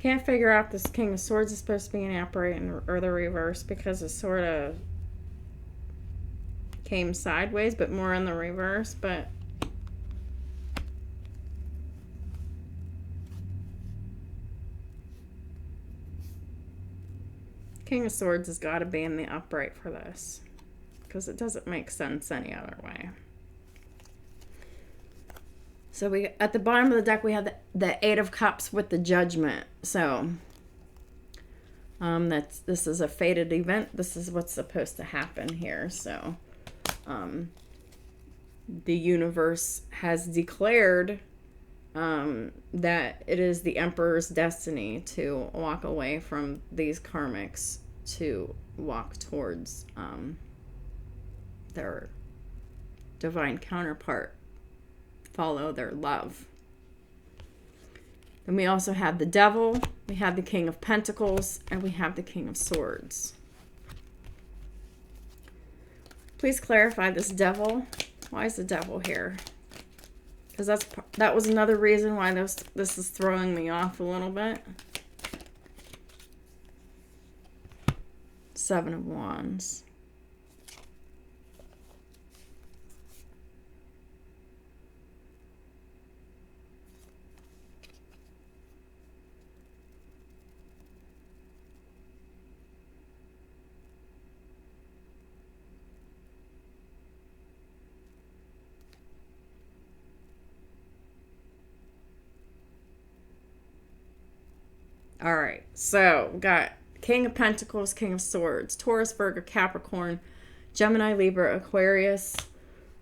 Can't figure out this King of Swords is supposed to be an upright or the reverse, because it sort of came sideways, but more in the reverse. But King of Swords has got to be in the upright for this, because it doesn't make sense any other way. So we, at the bottom of the deck, we have the Eight of Cups with the Judgment. So this is a fated event. This is what's supposed to happen here. So the universe has declared that it is the Emperor's destiny to walk away from these karmics, to walk towards their divine counterpart, follow their love. Then we also have the Devil, we have the King of Pentacles, and we have the King of Swords. Please clarify this Devil. Why is the Devil here? Because that was another reason why this is throwing me off a little bit. Seven of Wands. All right, so we got King of Pentacles, King of Swords, Taurus, Virgo, Capricorn, Gemini, Libra, Aquarius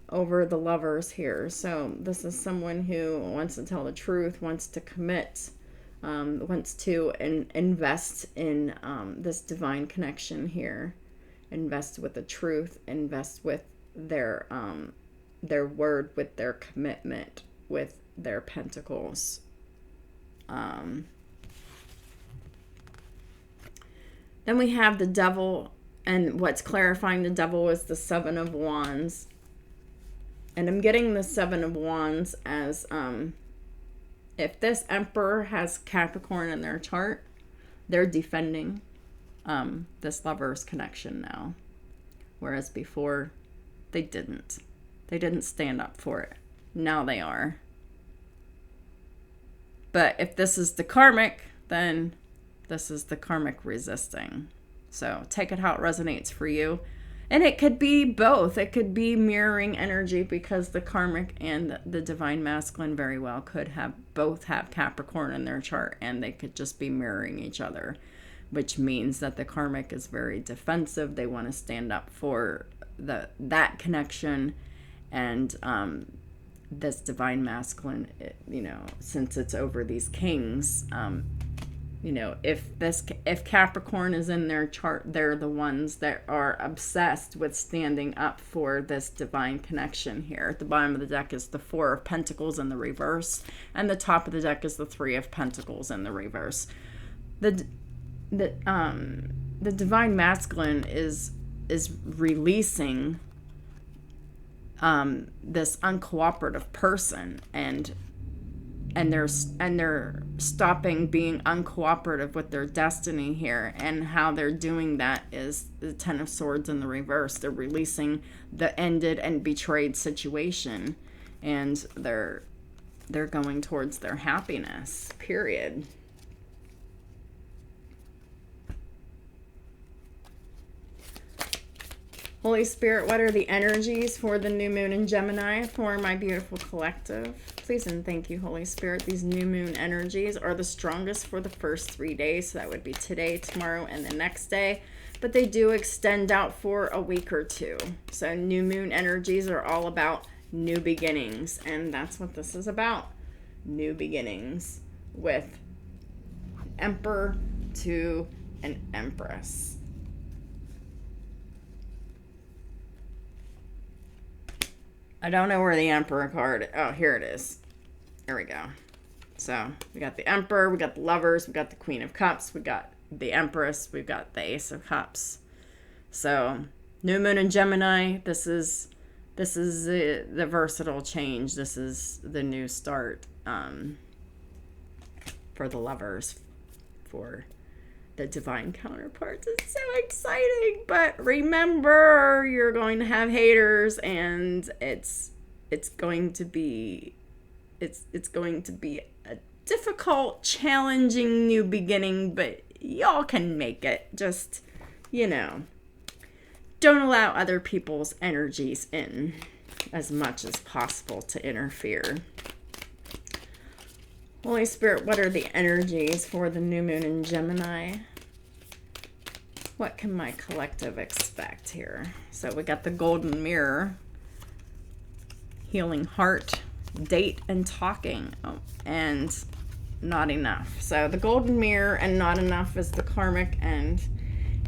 over the Lovers here. So this is someone who wants to tell the truth, wants to commit, wants to invest in this divine connection here. Invest with the truth, invest with their word, with their commitment, with their pentacles. Then we have the Devil, and what's clarifying the Devil is the Seven of Wands. And I'm getting the Seven of Wands as if this Emperor has Capricorn in their chart, they're defending this Lover's connection now. Whereas before, they didn't. They didn't stand up for it. Now they are. But if this is the Karmic, then this is the Karmic resisting. So take it how it resonates for you. And it could be both. It could be mirroring energy, because the Karmic and the Divine Masculine very well could have both have Capricorn in their chart, and they could just be mirroring each other, which means that the Karmic is very defensive. They want to stand up for that connection, and this Divine Masculine, since it's over these kings, if Capricorn is in their chart, they're the ones that are obsessed with standing up for this divine connection here. At the bottom of the deck is the Four of Pentacles in the reverse, and the top of the deck is the Three of Pentacles in the reverse. The Divine Masculine is releasing this uncooperative person, and they're stopping being uncooperative with their destiny here. And how they're doing that is the Ten of Swords in the reverse. They're releasing the ended and betrayed situation, and they're going towards their happiness, period. Holy Spirit, what are the energies for the new moon in Gemini for my beautiful collective? Please and thank you, Holy Spirit. These new moon energies are the strongest for the first 3 days. So that would be today, tomorrow, and the next day. But they do extend out for a week or two. So new moon energies are all about new beginnings. And that's what this is about. New beginnings with Emperor to an Empress. I don't know where the Emperor card... Oh, here it is. There we go. So, we got the Emperor, we got the Lovers, we got the Queen of Cups, we got the Empress, we've got the Ace of Cups. So, new moon in Gemini, this is the versatile change. This is the new start for the Lovers, for the divine counterparts. It's so exciting, but remember, you're going to have haters, and it's going to be a difficult, challenging new beginning, but y'all can make it. Just, don't allow other people's energies in as much as possible to interfere. Holy Spirit, what are the energies for the new moon in Gemini? What can my collective expect here? So we got the golden mirror, healing heart, date and talking, and not enough. So the golden mirror and not enough is the karmic, and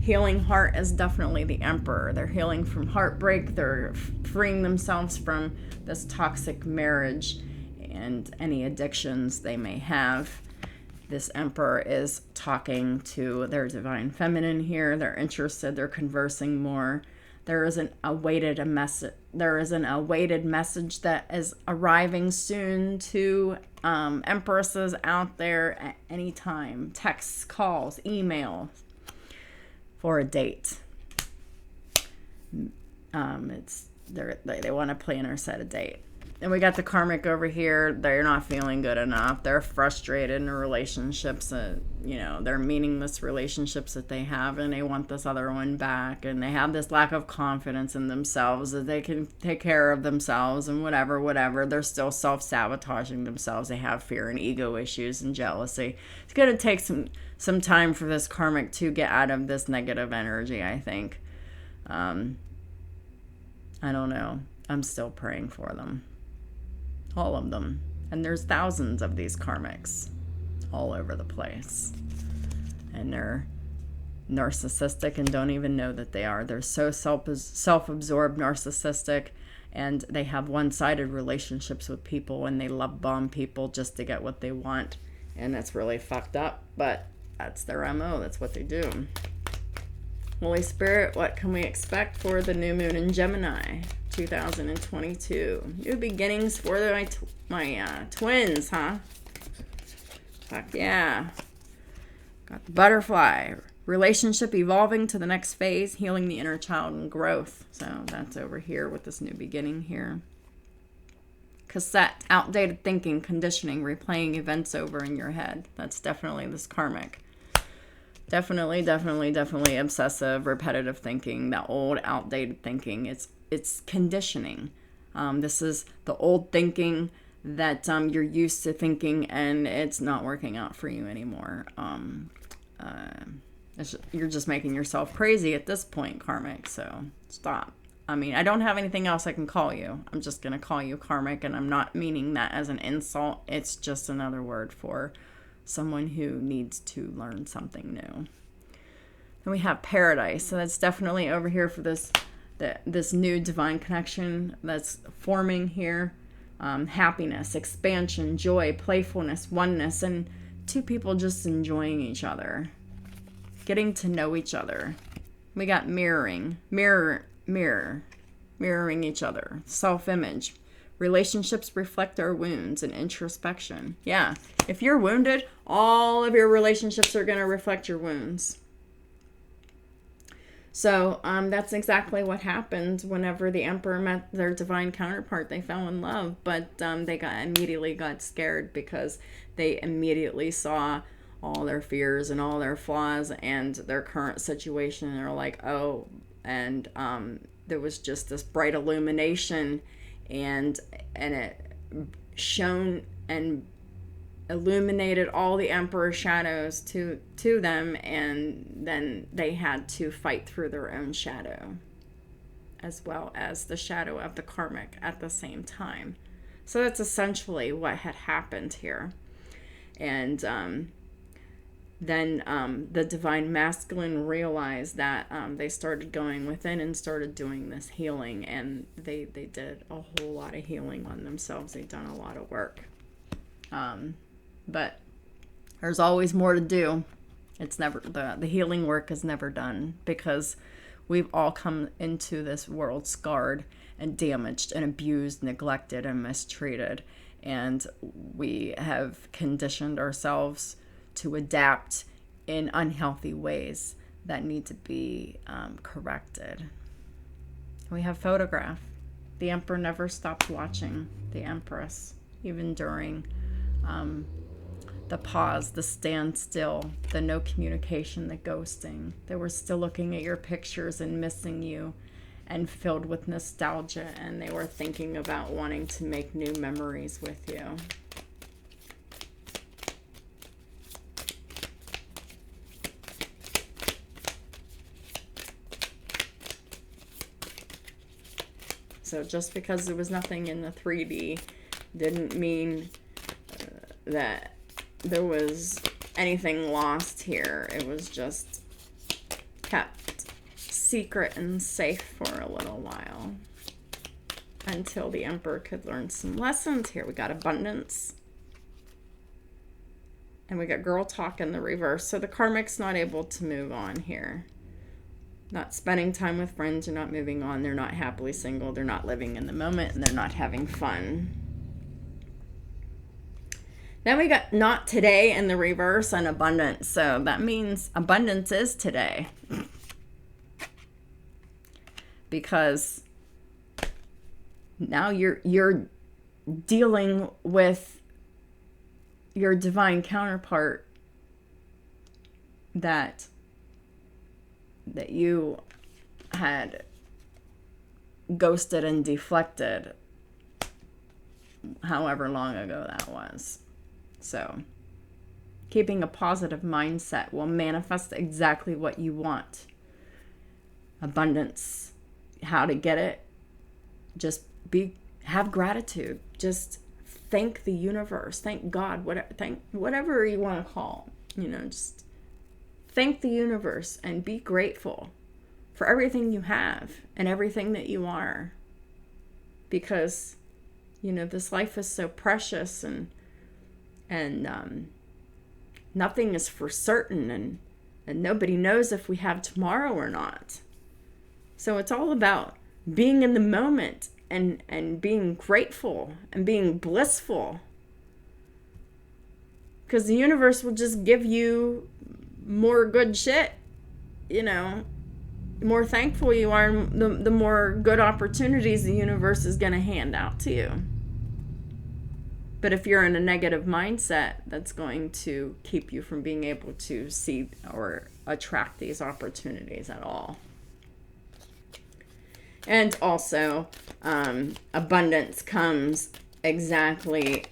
healing heart is definitely the Emperor. They're healing from heartbreak. They're freeing themselves from this toxic marriage and any addictions they may have. This Emperor is talking to their divine feminine here. They're interested. They're conversing more. There is an awaited message that is arriving soon to Empresses out there at any time. Texts, calls, emails for a date. They want to plan or set a date. And we got the karmic over here. They're not feeling good enough. They're frustrated in relationships, they're meaningless relationships that they have, and they want this other one back. And they have this lack of confidence in themselves that they can take care of themselves and whatever. They're still self-sabotaging themselves. They have fear and ego issues and jealousy. It's going to take some time for this karmic to get out of this negative energy, I think. I don't know. I'm still praying for them. All of them. And there's thousands of these karmics all over the place. And they're narcissistic and don't even know that they are. They're so self-absorbed, narcissistic, and they have one-sided relationships with people, and they love bomb people just to get what they want. And that's really fucked up, but that's their MO. That's what they do. Holy Spirit, what can we expect for the new moon in Gemini 2022? New beginnings for my twins, huh? Fuck yeah. Got the butterfly. Relationship evolving to the next phase, healing the inner child and growth. So that's over here with this new beginning here. Cassette, outdated thinking, conditioning, replaying events over in your head. That's definitely this karmic. Definitely obsessive, repetitive thinking, that old, outdated thinking. It's conditioning. This is the old thinking that you're used to thinking, and it's not working out for you anymore. You're just making yourself crazy at this point, karmic, so stop. I mean, I don't have anything else I can call you. I'm just going to call you karmic, and I'm not meaning that as an insult. It's just another word for someone who needs to learn something new. Then we have paradise. So that's definitely over here for this new divine connection that's forming here. Happiness, expansion, joy, playfulness, oneness, and two people just enjoying each other, getting to know each other. We got mirroring each other, self-image. Relationships reflect our wounds and introspection. Yeah, if you're wounded, all of your relationships are going to reflect your wounds. So that's exactly what happened whenever the Emperor met their divine counterpart. They fell in love, but they immediately got scared because they immediately saw all their fears and all their flaws and their current situation. And they're like, oh, and there was just this bright illumination, and it shone and illuminated all the Emperor's shadows to them, and then they had to fight through their own shadow as well as the shadow of the karmic at the same time. So that's essentially what had happened here. And then the divine masculine realized that they started going within and started doing this healing, and they did a whole lot of healing on themselves. They've done a lot of work. But there's always more to do. It's never, the healing work is never done, because we've all come into this world scarred and damaged and abused, neglected, and mistreated. And we have conditioned ourselves to adapt in unhealthy ways that need to be corrected. We have photograph. The Emperor never stopped watching the Empress, even during the pause, the standstill, the no communication, the ghosting. They were still looking at your pictures and missing you and filled with nostalgia, and they were thinking about wanting to make new memories with you. So just because there was nothing in the 3D didn't mean that there was anything lost here. It was just kept secret and safe for a little while until the Emperor could learn some lessons. Here we got abundance. And we got girl talk in the reverse. So the Karmic's not able to move on here. Not spending time with friends, they're not moving on, they're not happily single, they're not living in the moment, and they're not having fun. Then we got not today in the reverse and abundance. So that means abundance is today. Because now you're dealing with your divine counterpart that you had ghosted and deflected however long ago that was. So keeping a positive mindset will manifest exactly what you want. Abundance, how to get it, just have gratitude. Just thank the universe, thank God, whatever you want to call, just thank the universe and be grateful for everything you have and everything that you are. Because, this life is so precious, and nothing is for certain, and nobody knows if we have tomorrow or not. So it's all about being in the moment and being grateful and being blissful. Because the universe will just give you more good shit, the more thankful you are, the more good opportunities the universe is going to hand out to you. But if you're in a negative mindset, that's going to keep you from being able to see or attract these opportunities at all. And also, abundance comes exactly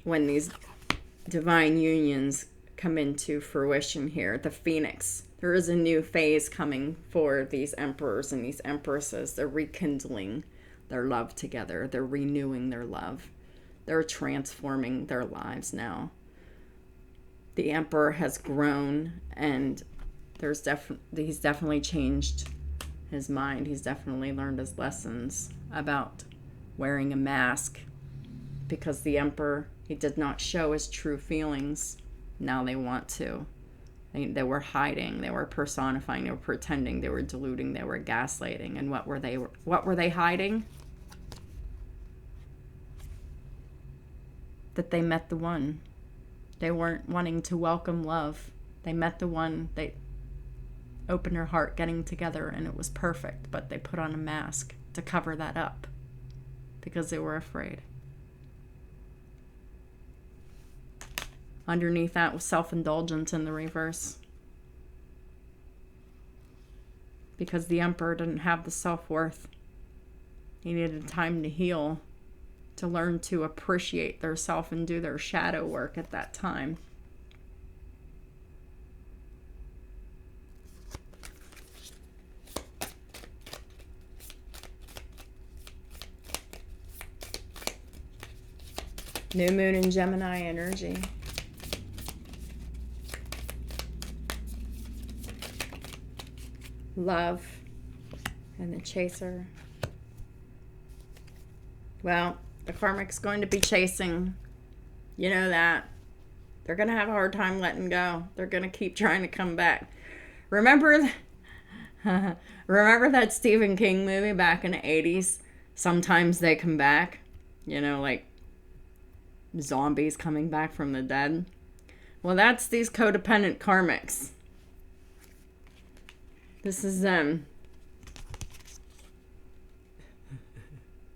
when these divine unions come into fruition here. The Phoenix. There is a new phase coming for these emperors and these empresses. They're rekindling their love together. They're renewing their love. They're transforming their lives now. The Emperor has grown, and he's definitely changed his mind. He's definitely learned his lessons about wearing a mask, because the Emperor, he did not show his true feelings. Now they want to. They were hiding. They were personifying. They were pretending. They were deluding. They were gaslighting. And what were they hiding? That they met the one. They weren't wanting to welcome love. They met the one. They opened their heart getting together, and it was perfect. But they put on a mask to cover that up because they were afraid. Underneath that was self-indulgence in the reverse. Because the Emperor didn't have the self-worth. He needed time to heal, to learn to appreciate their self and do their shadow work at that time. New moon in Gemini energy. love, and the chaser. Well, the karmic's going to be chasing. You know that. They're going to have a hard time letting go. They're going to keep trying to come back. Remember that Stephen King movie back in the 80s? Sometimes they come back. You know, like zombies coming back from the dead. Well, that's these codependent karmics. This is them.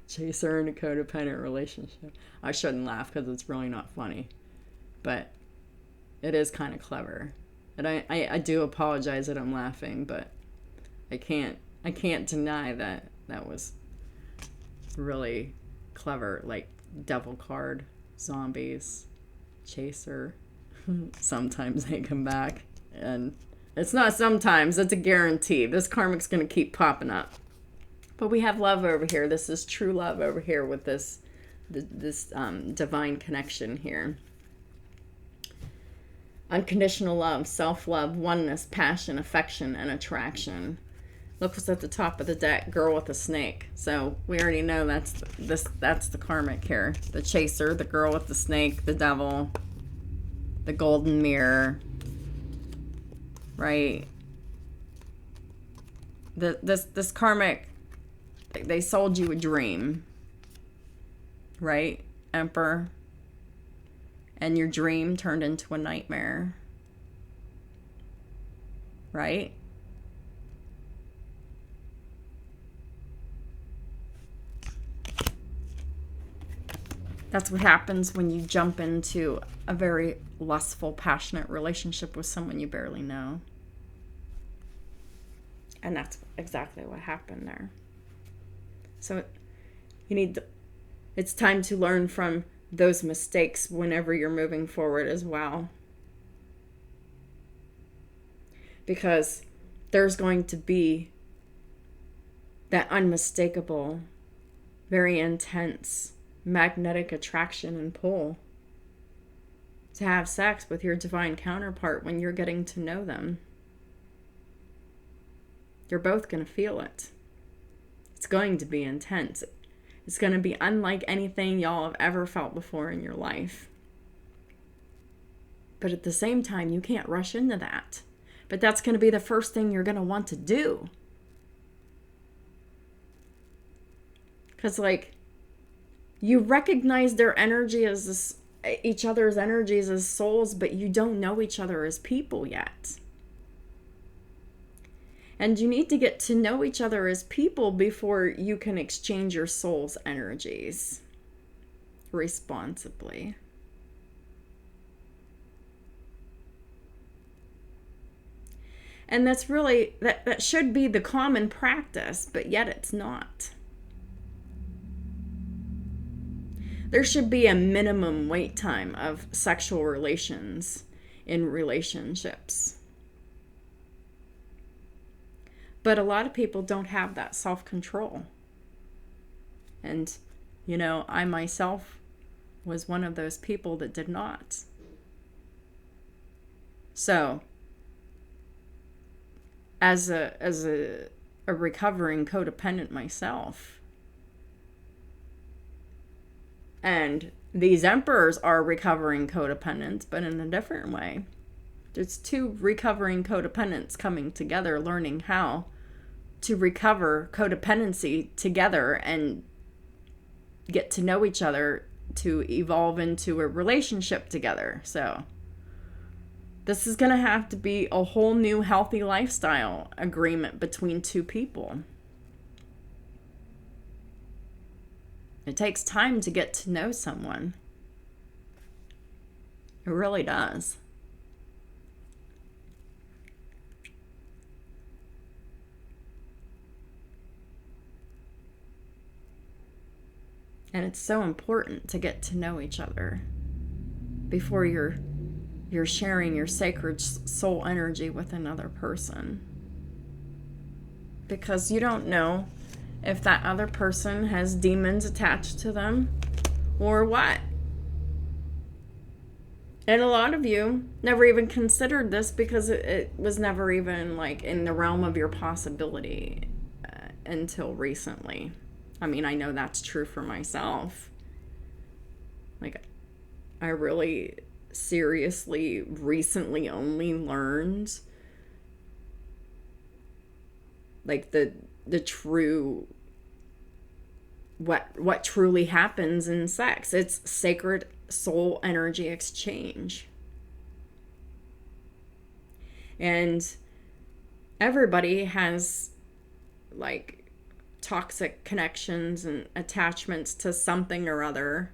Chaser in a codependent relationship. I shouldn't laugh because it's really not funny. But it is kind of clever. And I do apologize that I'm laughing, but I can't deny that was really clever. Like devil card, zombies, chaser. Sometimes they come back. And it's not sometimes, it's a guarantee. This karmic's going to keep popping up. But we have love over here. This is true love over here with this divine connection here. Unconditional love, self-love, oneness, passion, affection, and attraction. Look what's at the top of the deck, girl with a snake. So we already know that's the karmic here. The chaser, the girl with the snake, the devil, the golden mirror, right? This karmic, they sold you a dream, right, Emperor? And your dream turned into a nightmare, right? That's what happens when you jump into a very lustful, passionate relationship with someone you barely know. And that's exactly what happened there. So it's time to learn from those mistakes whenever you're moving forward as well. Because there's going to be that unmistakable, very intense magnetic attraction and pull to have sex with your divine counterpart when you're getting to know them. You're both going to feel it. It's going to be intense. It's going to be unlike anything y'all have ever felt before in your life. But at the same time, you can't rush into that. But that's going to be the first thing you're going to want to do. Because, you recognize their energy as each other's energies as souls, but you don't know each other as people yet. And you need to get to know each other as people before you can exchange your soul's energies responsibly. And that's really, that should be the common practice, but yet it's not. There should be a minimum wait time of sexual relations in relationships. But a lot of people don't have that self-control. And, I myself was one of those people that did not. So, as a recovering codependent myself, and these emperors are recovering codependents, but in a different way. There's two recovering codependents coming together, learning how to recover codependency together and get to know each other to evolve into a relationship together. So this is going to have to be a whole new healthy lifestyle agreement between two people. It takes time to get to know someone. It really does. And it's so important to get to know each other before you're sharing your sacred soul energy with another person. Because you don't know if that other person has demons attached to them or what. And a lot of you never even considered this because it was never even like in the realm of your possibility until recently. I mean, I know that's true for myself. Like, I really seriously recently only learned like the true what truly happens in sex. It's sacred soul energy exchange. And everybody has like toxic connections and attachments to something or other.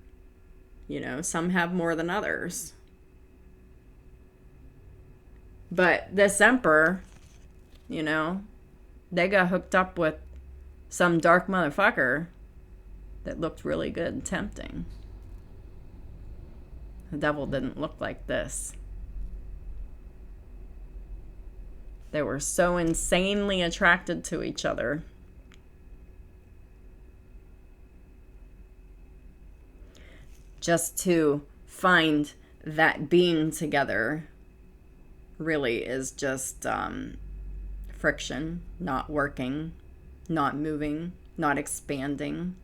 You know, some have more than others. But this emperor, you know, they got hooked up with some dark motherfucker that looked really good and tempting. The devil didn't look like this. They were so insanely attracted to each other. Just to find that being together really is just friction, not working, not moving, not expanding.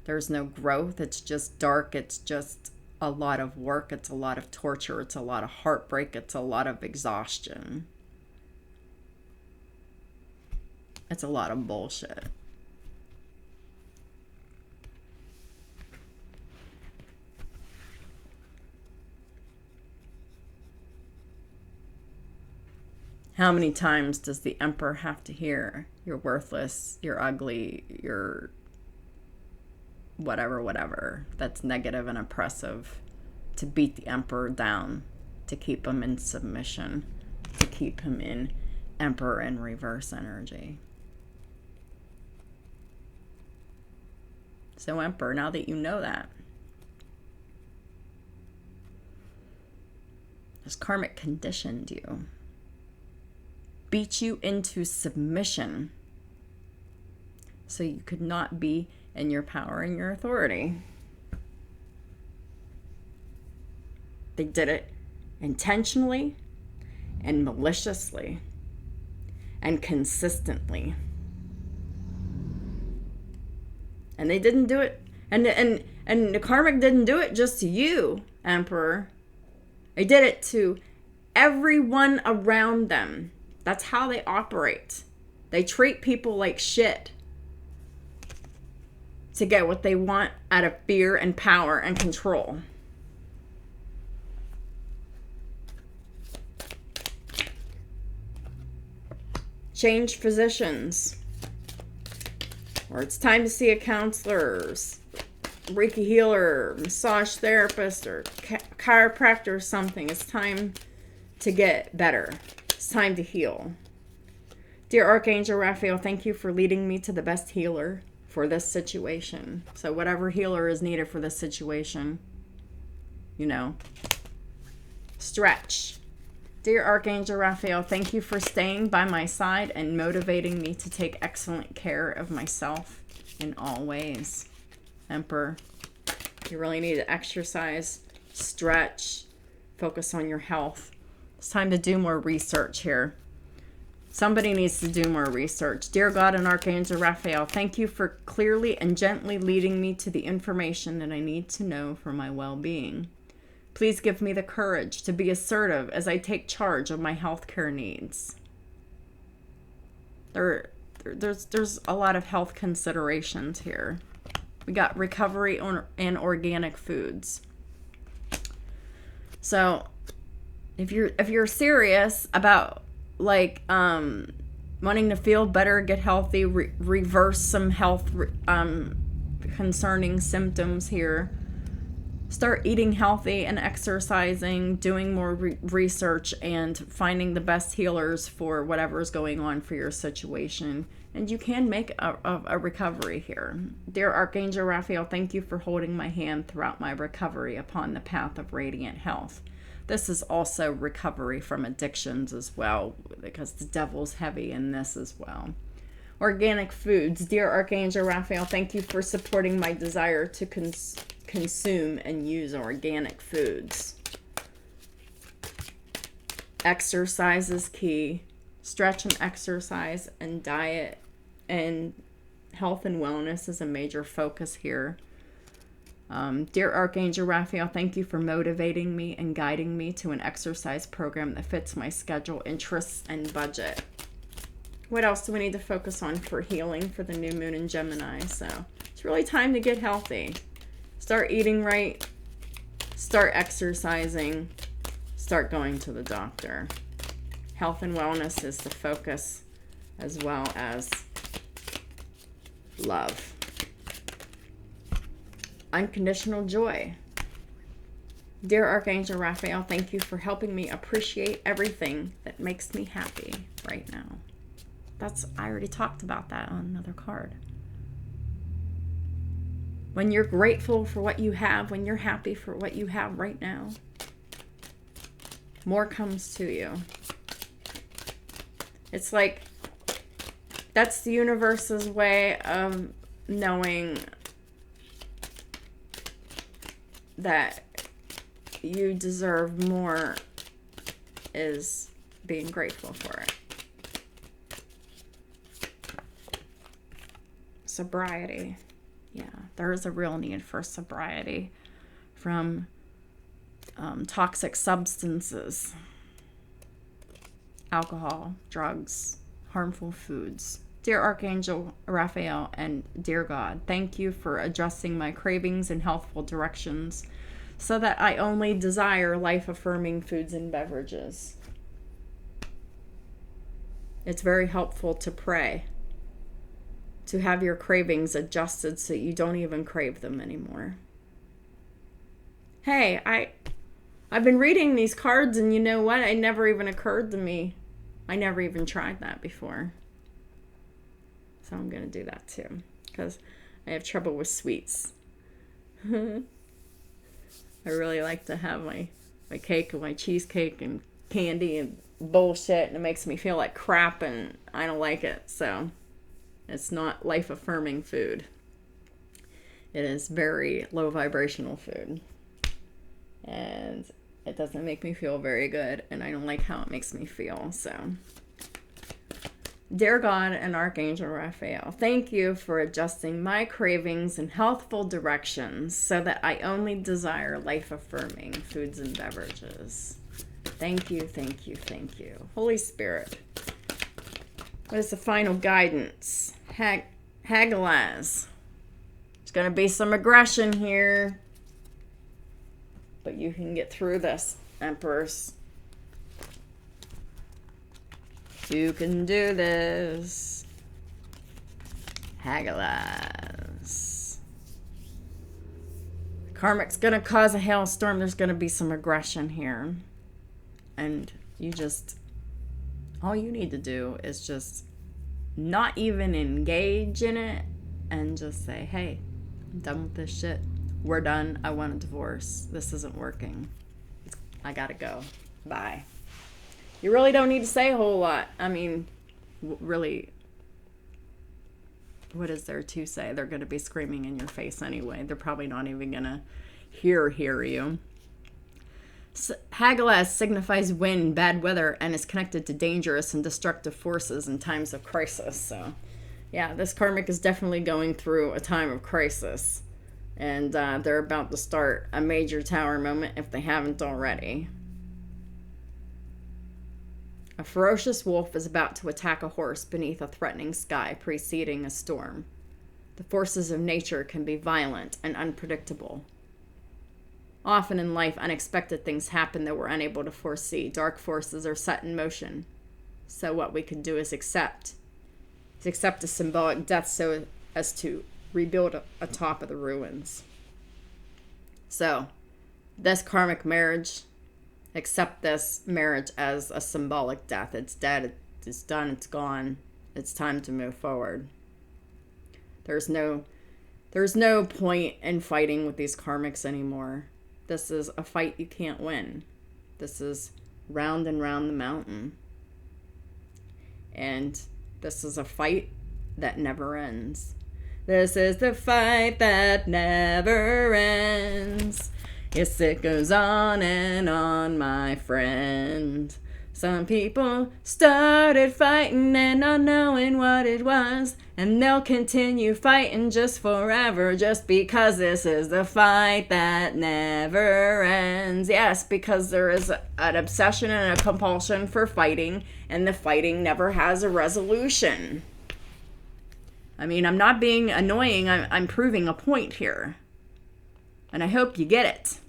There's no growth. It's just dark. It's just a lot of work. It's a lot of torture. It's a lot of heartbreak. It's a lot of exhaustion. It's a lot of bullshit. How many times does the emperor have to hear, you're worthless, you're ugly, you're whatever, that's negative and oppressive, to beat the emperor down, to keep him in submission, to keep him in emperor in reverse energy. So emperor, now that you know that, has karmic conditioned you, beat you into submission so you could not be in your power and your authority. They did it intentionally and maliciously and consistently. And they didn't do it, and the karmic didn't do it just to you, emperor. They did it to everyone around them. That's how they operate. They treat people like shit to get what they want out of fear and power and control. Change physicians. Or it's time to see a counselor, Reiki healer, massage therapist, or chiropractor or something. It's time to get better. It's time to heal. Dear Archangel Raphael, thank you for leading me to the best healer for this situation. So whatever healer is needed for this situation, you know, stretch. Dear Archangel Raphael, thank you for staying by my side and motivating me to take excellent care of myself in all ways. Emperor, you really need to exercise, stretch, focus on your health. It's time to do more research here. Somebody needs to do more research. Dear God and Archangel Raphael, thank you for clearly and gently leading me to the information that I need to know for my well-being. Please give me the courage to be assertive as I take charge of my healthcare needs. There's a lot of health considerations here. We got recovery and organic foods. So if you're serious about like wanting to feel better, get healthy, reverse some health concerning symptoms here, start eating healthy and exercising, doing more research, and finding the best healers for whatever is going on for your situation. And you can make a recovery here. Dear Archangel Raphael, thank you for holding my hand throughout my recovery upon the path of radiant health. This is also recovery from addictions as well, because the devil's heavy in this as well. Organic foods. Dear Archangel Raphael, thank you for supporting my desire to consume and use organic foods. Exercise is key. Stretch and exercise and diet and health and wellness is a major focus here. Dear Archangel Raphael, thank you for motivating me and guiding me to an exercise program that fits my schedule, interests, and budget. What else do we need to focus on for healing for the new moon in Gemini? So it's really time to get healthy. Start eating right. Start exercising. Start going to the doctor. Health and wellness is the focus, as well as love. Unconditional joy. Dear Archangel Raphael, thank you for helping me appreciate everything that makes me happy right now. I already talked about that on another card. When you're grateful for what you have, when you're happy for what you have right now, more comes to you. It's like that's the universe's way of knowing that you deserve more, is being grateful for it. Sobriety. Yeah, there is a real need for sobriety from toxic substances, alcohol, drugs, harmful foods. Dear Archangel Raphael and dear God, thank you for adjusting my cravings in healthful directions so that I only desire life-affirming foods and beverages. It's very helpful to pray, to have your cravings adjusted so you don't even crave them anymore. Hey, I've been reading these cards, and you know what? It never even occurred to me. I never even tried that before. So I'm going to do that too, because I have trouble with sweets. I really like to have my cake and my cheesecake and candy and bullshit, and it makes me feel like crap, and I don't like it. So it's not life-affirming food. It is very low vibrational food. And it doesn't make me feel very good, and I don't like how it makes me feel. So, dear God and Archangel Raphael, thank you for adjusting my cravings in healthful directions so that I only desire life-affirming foods and beverages. Thank you, thank you, thank you. Holy Spirit, what is the final guidance? Hagalaz. There's going to be some aggression here, but you can get through this, Empress. You can do this. Hagalaz. Karmic's going to cause a hailstorm. There's going to be some aggression here. And all you need to do is just not even engage in it and just say, hey, I'm done with this shit. We're done. I want a divorce. This isn't working. I gotta go. Bye. You really don't need to say a whole lot. I mean, really, what is there to say? They're going to be screaming in your face anyway. They're probably not even going to hear you. Hagalaz signifies wind, bad weather, and is connected to dangerous and destructive forces in times of crisis. So, yeah, this karmic is definitely going through a time of crisis. And they're about to start a major tower moment if they haven't already. A ferocious wolf is about to attack a horse beneath a threatening sky preceding a storm. The forces of nature can be violent and unpredictable. Often in life, unexpected things happen that we're unable to foresee. Dark forces are set in motion. So what we can do is accept a symbolic death so as to rebuild atop of the ruins. So, this karmic marriage, accept this marriage as a symbolic death. It's dead, it's done, it's gone. It's time to move forward. There's no point in fighting with these karmics anymore. This is a fight you can't win. This is round and round the mountain. And this is a fight that never ends. This is the fight that never ends. Yes, it goes on and on, my friend. Some people started fighting and not knowing what it was, and they'll continue fighting just forever, just because this is the fight that never ends. Yes, because there is an obsession and a compulsion for fighting, and the fighting never has a resolution. I mean, I'm not being annoying, I'm proving a point here. And I hope you get it.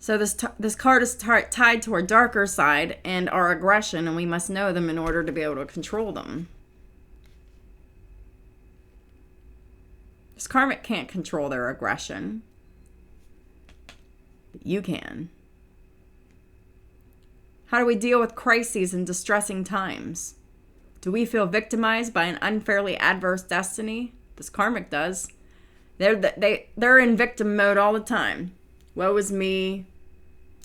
So this card is tied to our darker side and our aggression, and we must know them in order to be able to control them. This karmic can't control their aggression, but you can. How do we deal with crises and distressing times? Do we feel victimized by an unfairly adverse destiny? This karmic does. They're in victim mode all the time. Woe is me.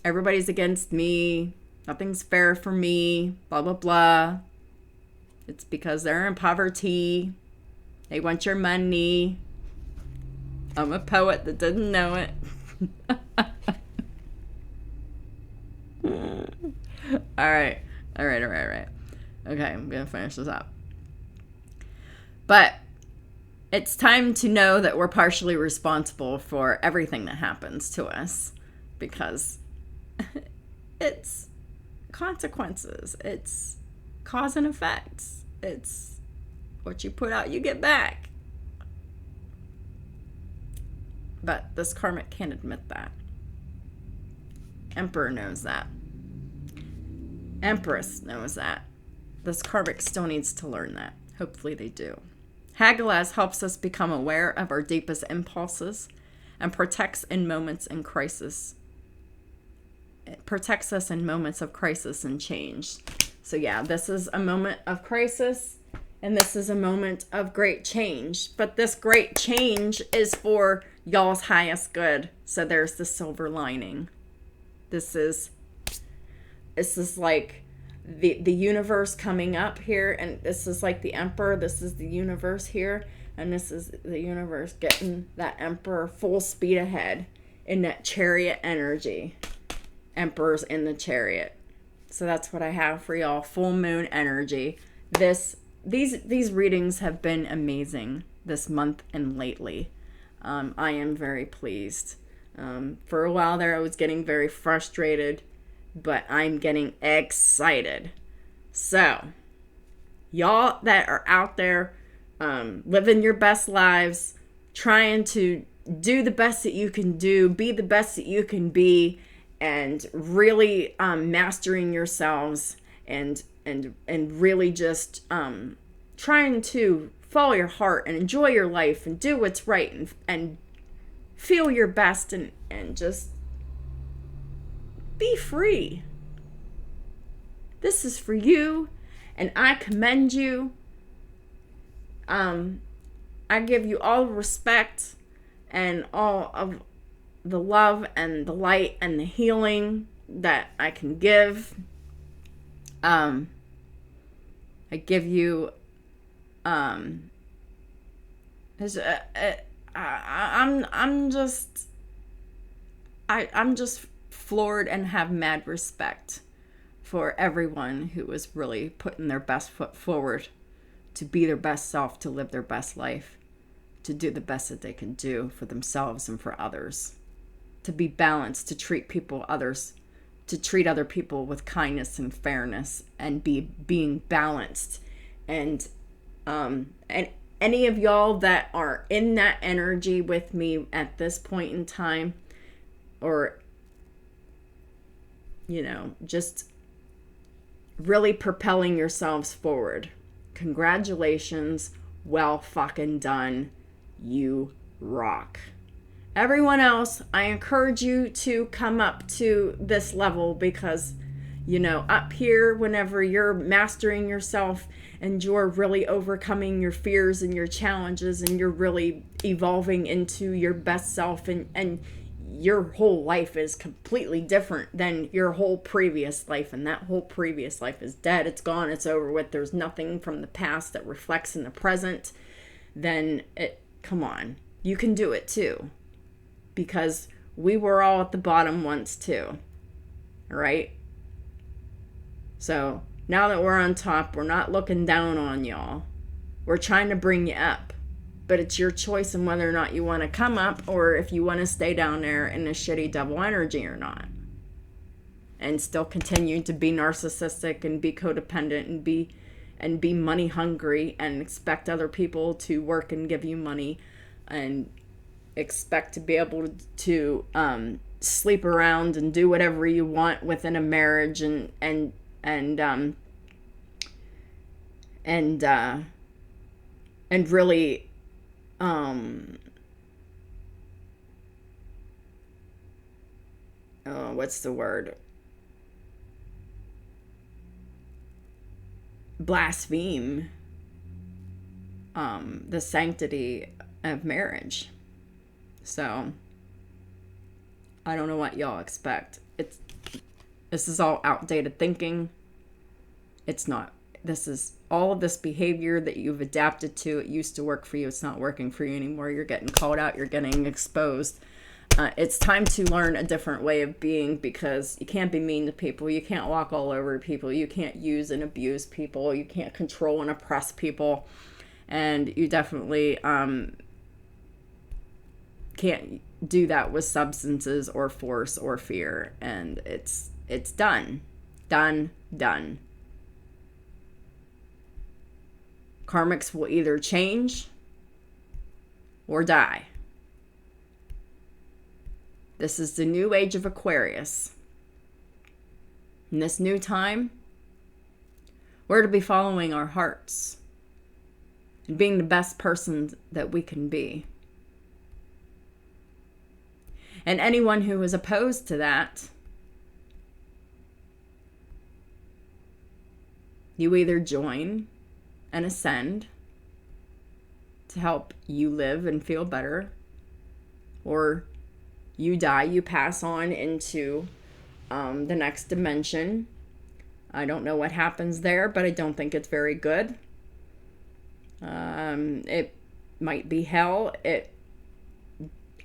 Everybody's against me. Nothing's fair for me. Blah, blah, blah. It's because they're in poverty. They want your money. I'm a poet that didn't know it. All right. Okay, I'm going to finish this up. But it's time to know that we're partially responsible for everything that happens to us, because it's consequences. It's cause and effects. It's what you put out, you get back. But this karmic can't admit that. Emperor knows that. Empress knows that. This karmic still needs to learn that. Hopefully they do. Hagalaz helps us become aware of our deepest impulses and protects in moments in crisis. It protects us in moments of crisis and change. So yeah, this is a moment of crisis, and this is a moment of great change. But this great change is for y'all's highest good. So there's the silver lining. This is like the universe coming up here, and this is like the emperor. This is the universe here, and this is the universe getting that emperor full speed ahead in that chariot energy. Emperor's in the chariot. So that's what I have for y'all. Full moon energy. These readings have been amazing this month and lately. I am very pleased. For a while there, I was getting very frustrated, but I'm getting excited. So, y'all that are out there living your best lives, trying to do the best that you can do, be the best that you can be, and really mastering yourselves, and really just trying to follow your heart and enjoy your life and do what's right and feel your best and just be free. This is for you, and I commend you. I give you all the respect and all of the love and the light and the healing that I can give. I give you I'm just floored and have mad respect for everyone who is really putting their best foot forward to be their best self, to live their best life, to do the best that they can do for themselves and for others, to be balanced, to treat other people with kindness and fairness, and being balanced. And any of y'all that are in that energy with me at this point in time, or just really propelling yourselves forward, congratulations. Well fucking done. You rock. Everyone else, I encourage you to come up to this level, because up here, whenever you're mastering yourself and you're really overcoming your fears and your challenges, and you're really evolving into your best self, and your whole life is completely different than your whole previous life, and that whole previous life is dead. It's gone. It's over with. There's nothing from the past that reflects in the present. Then come on, you can do it too, because we were all at the bottom once too. right? So now that we're on top, we're not looking down on y'all. We're trying to bring you up. But it's your choice on whether or not you want to come up or if you want to stay down there in a shitty double energy or not. And still continue to be narcissistic and be codependent and be money hungry and expect other people to work and give you money and expect to be able to sleep around and do whatever you want within a marriage and really what's the word? Blaspheme the sanctity of marriage. So I don't know what y'all expect. This is all outdated thinking. It's not. This is all of this behavior that you've adapted to. It used to work for you. It's not working for you anymore. You're getting called out. You're getting exposed. It's time to learn a different way of being, because you can't be mean to people. You can't walk all over people. You can't use and abuse people. You can't control and oppress people. And you definitely can't do that with substances or force or fear. And it's done. Done. Karmics will either change or die. This is the new age of Aquarius. In this new time, we're to be following our hearts and being the best person that we can be. And anyone who is opposed to that, you either join and ascend to help you live and feel better, or you die, you pass on into the next dimension. I don't know what happens there, but I don't think it's very good. It might be hell.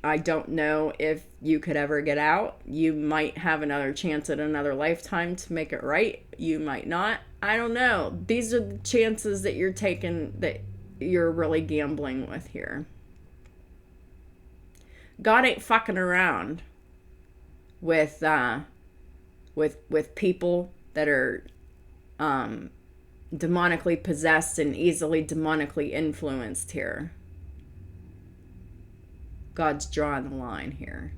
I don't know if you could ever get out. You might have another chance at another lifetime to make it right. You might not. I don't know. These are the chances that you're taking, that you're really gambling with here. God ain't fucking around with people that are demonically possessed and easily demonically influenced here. God's drawing the line here.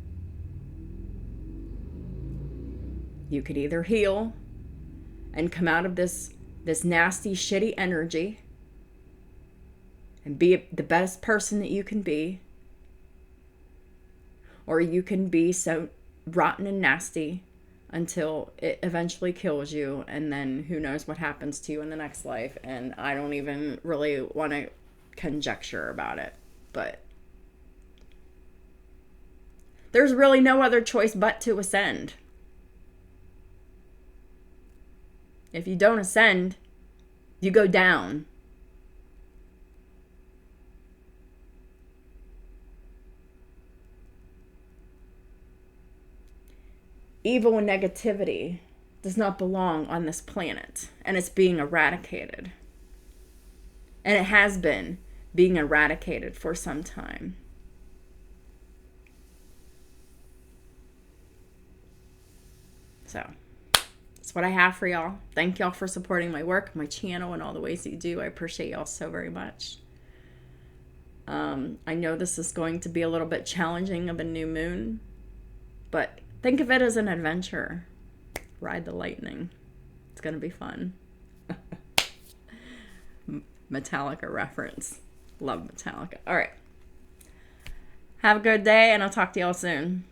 You could either heal and come out of this nasty, shitty energy and be the best person that you can be, or you can be so rotten and nasty until it eventually kills you, and then who knows what happens to you in the next life. And I don't even really want to conjecture about it, but there's really no other choice but to ascend. If you don't ascend, you go down. Evil and negativity does not belong on this planet, and it's being eradicated. And it has been being eradicated for some time. So that's what I have for y'all. Thank y'all for supporting my work, my channel, and all the ways that you do. I appreciate y'all so very much. I know this is going to be a little bit challenging of a new moon, but think of it as an adventure. Ride the lightning. It's going to be fun. Metallica reference. Love Metallica. All right. Have a good day, and I'll talk to y'all soon.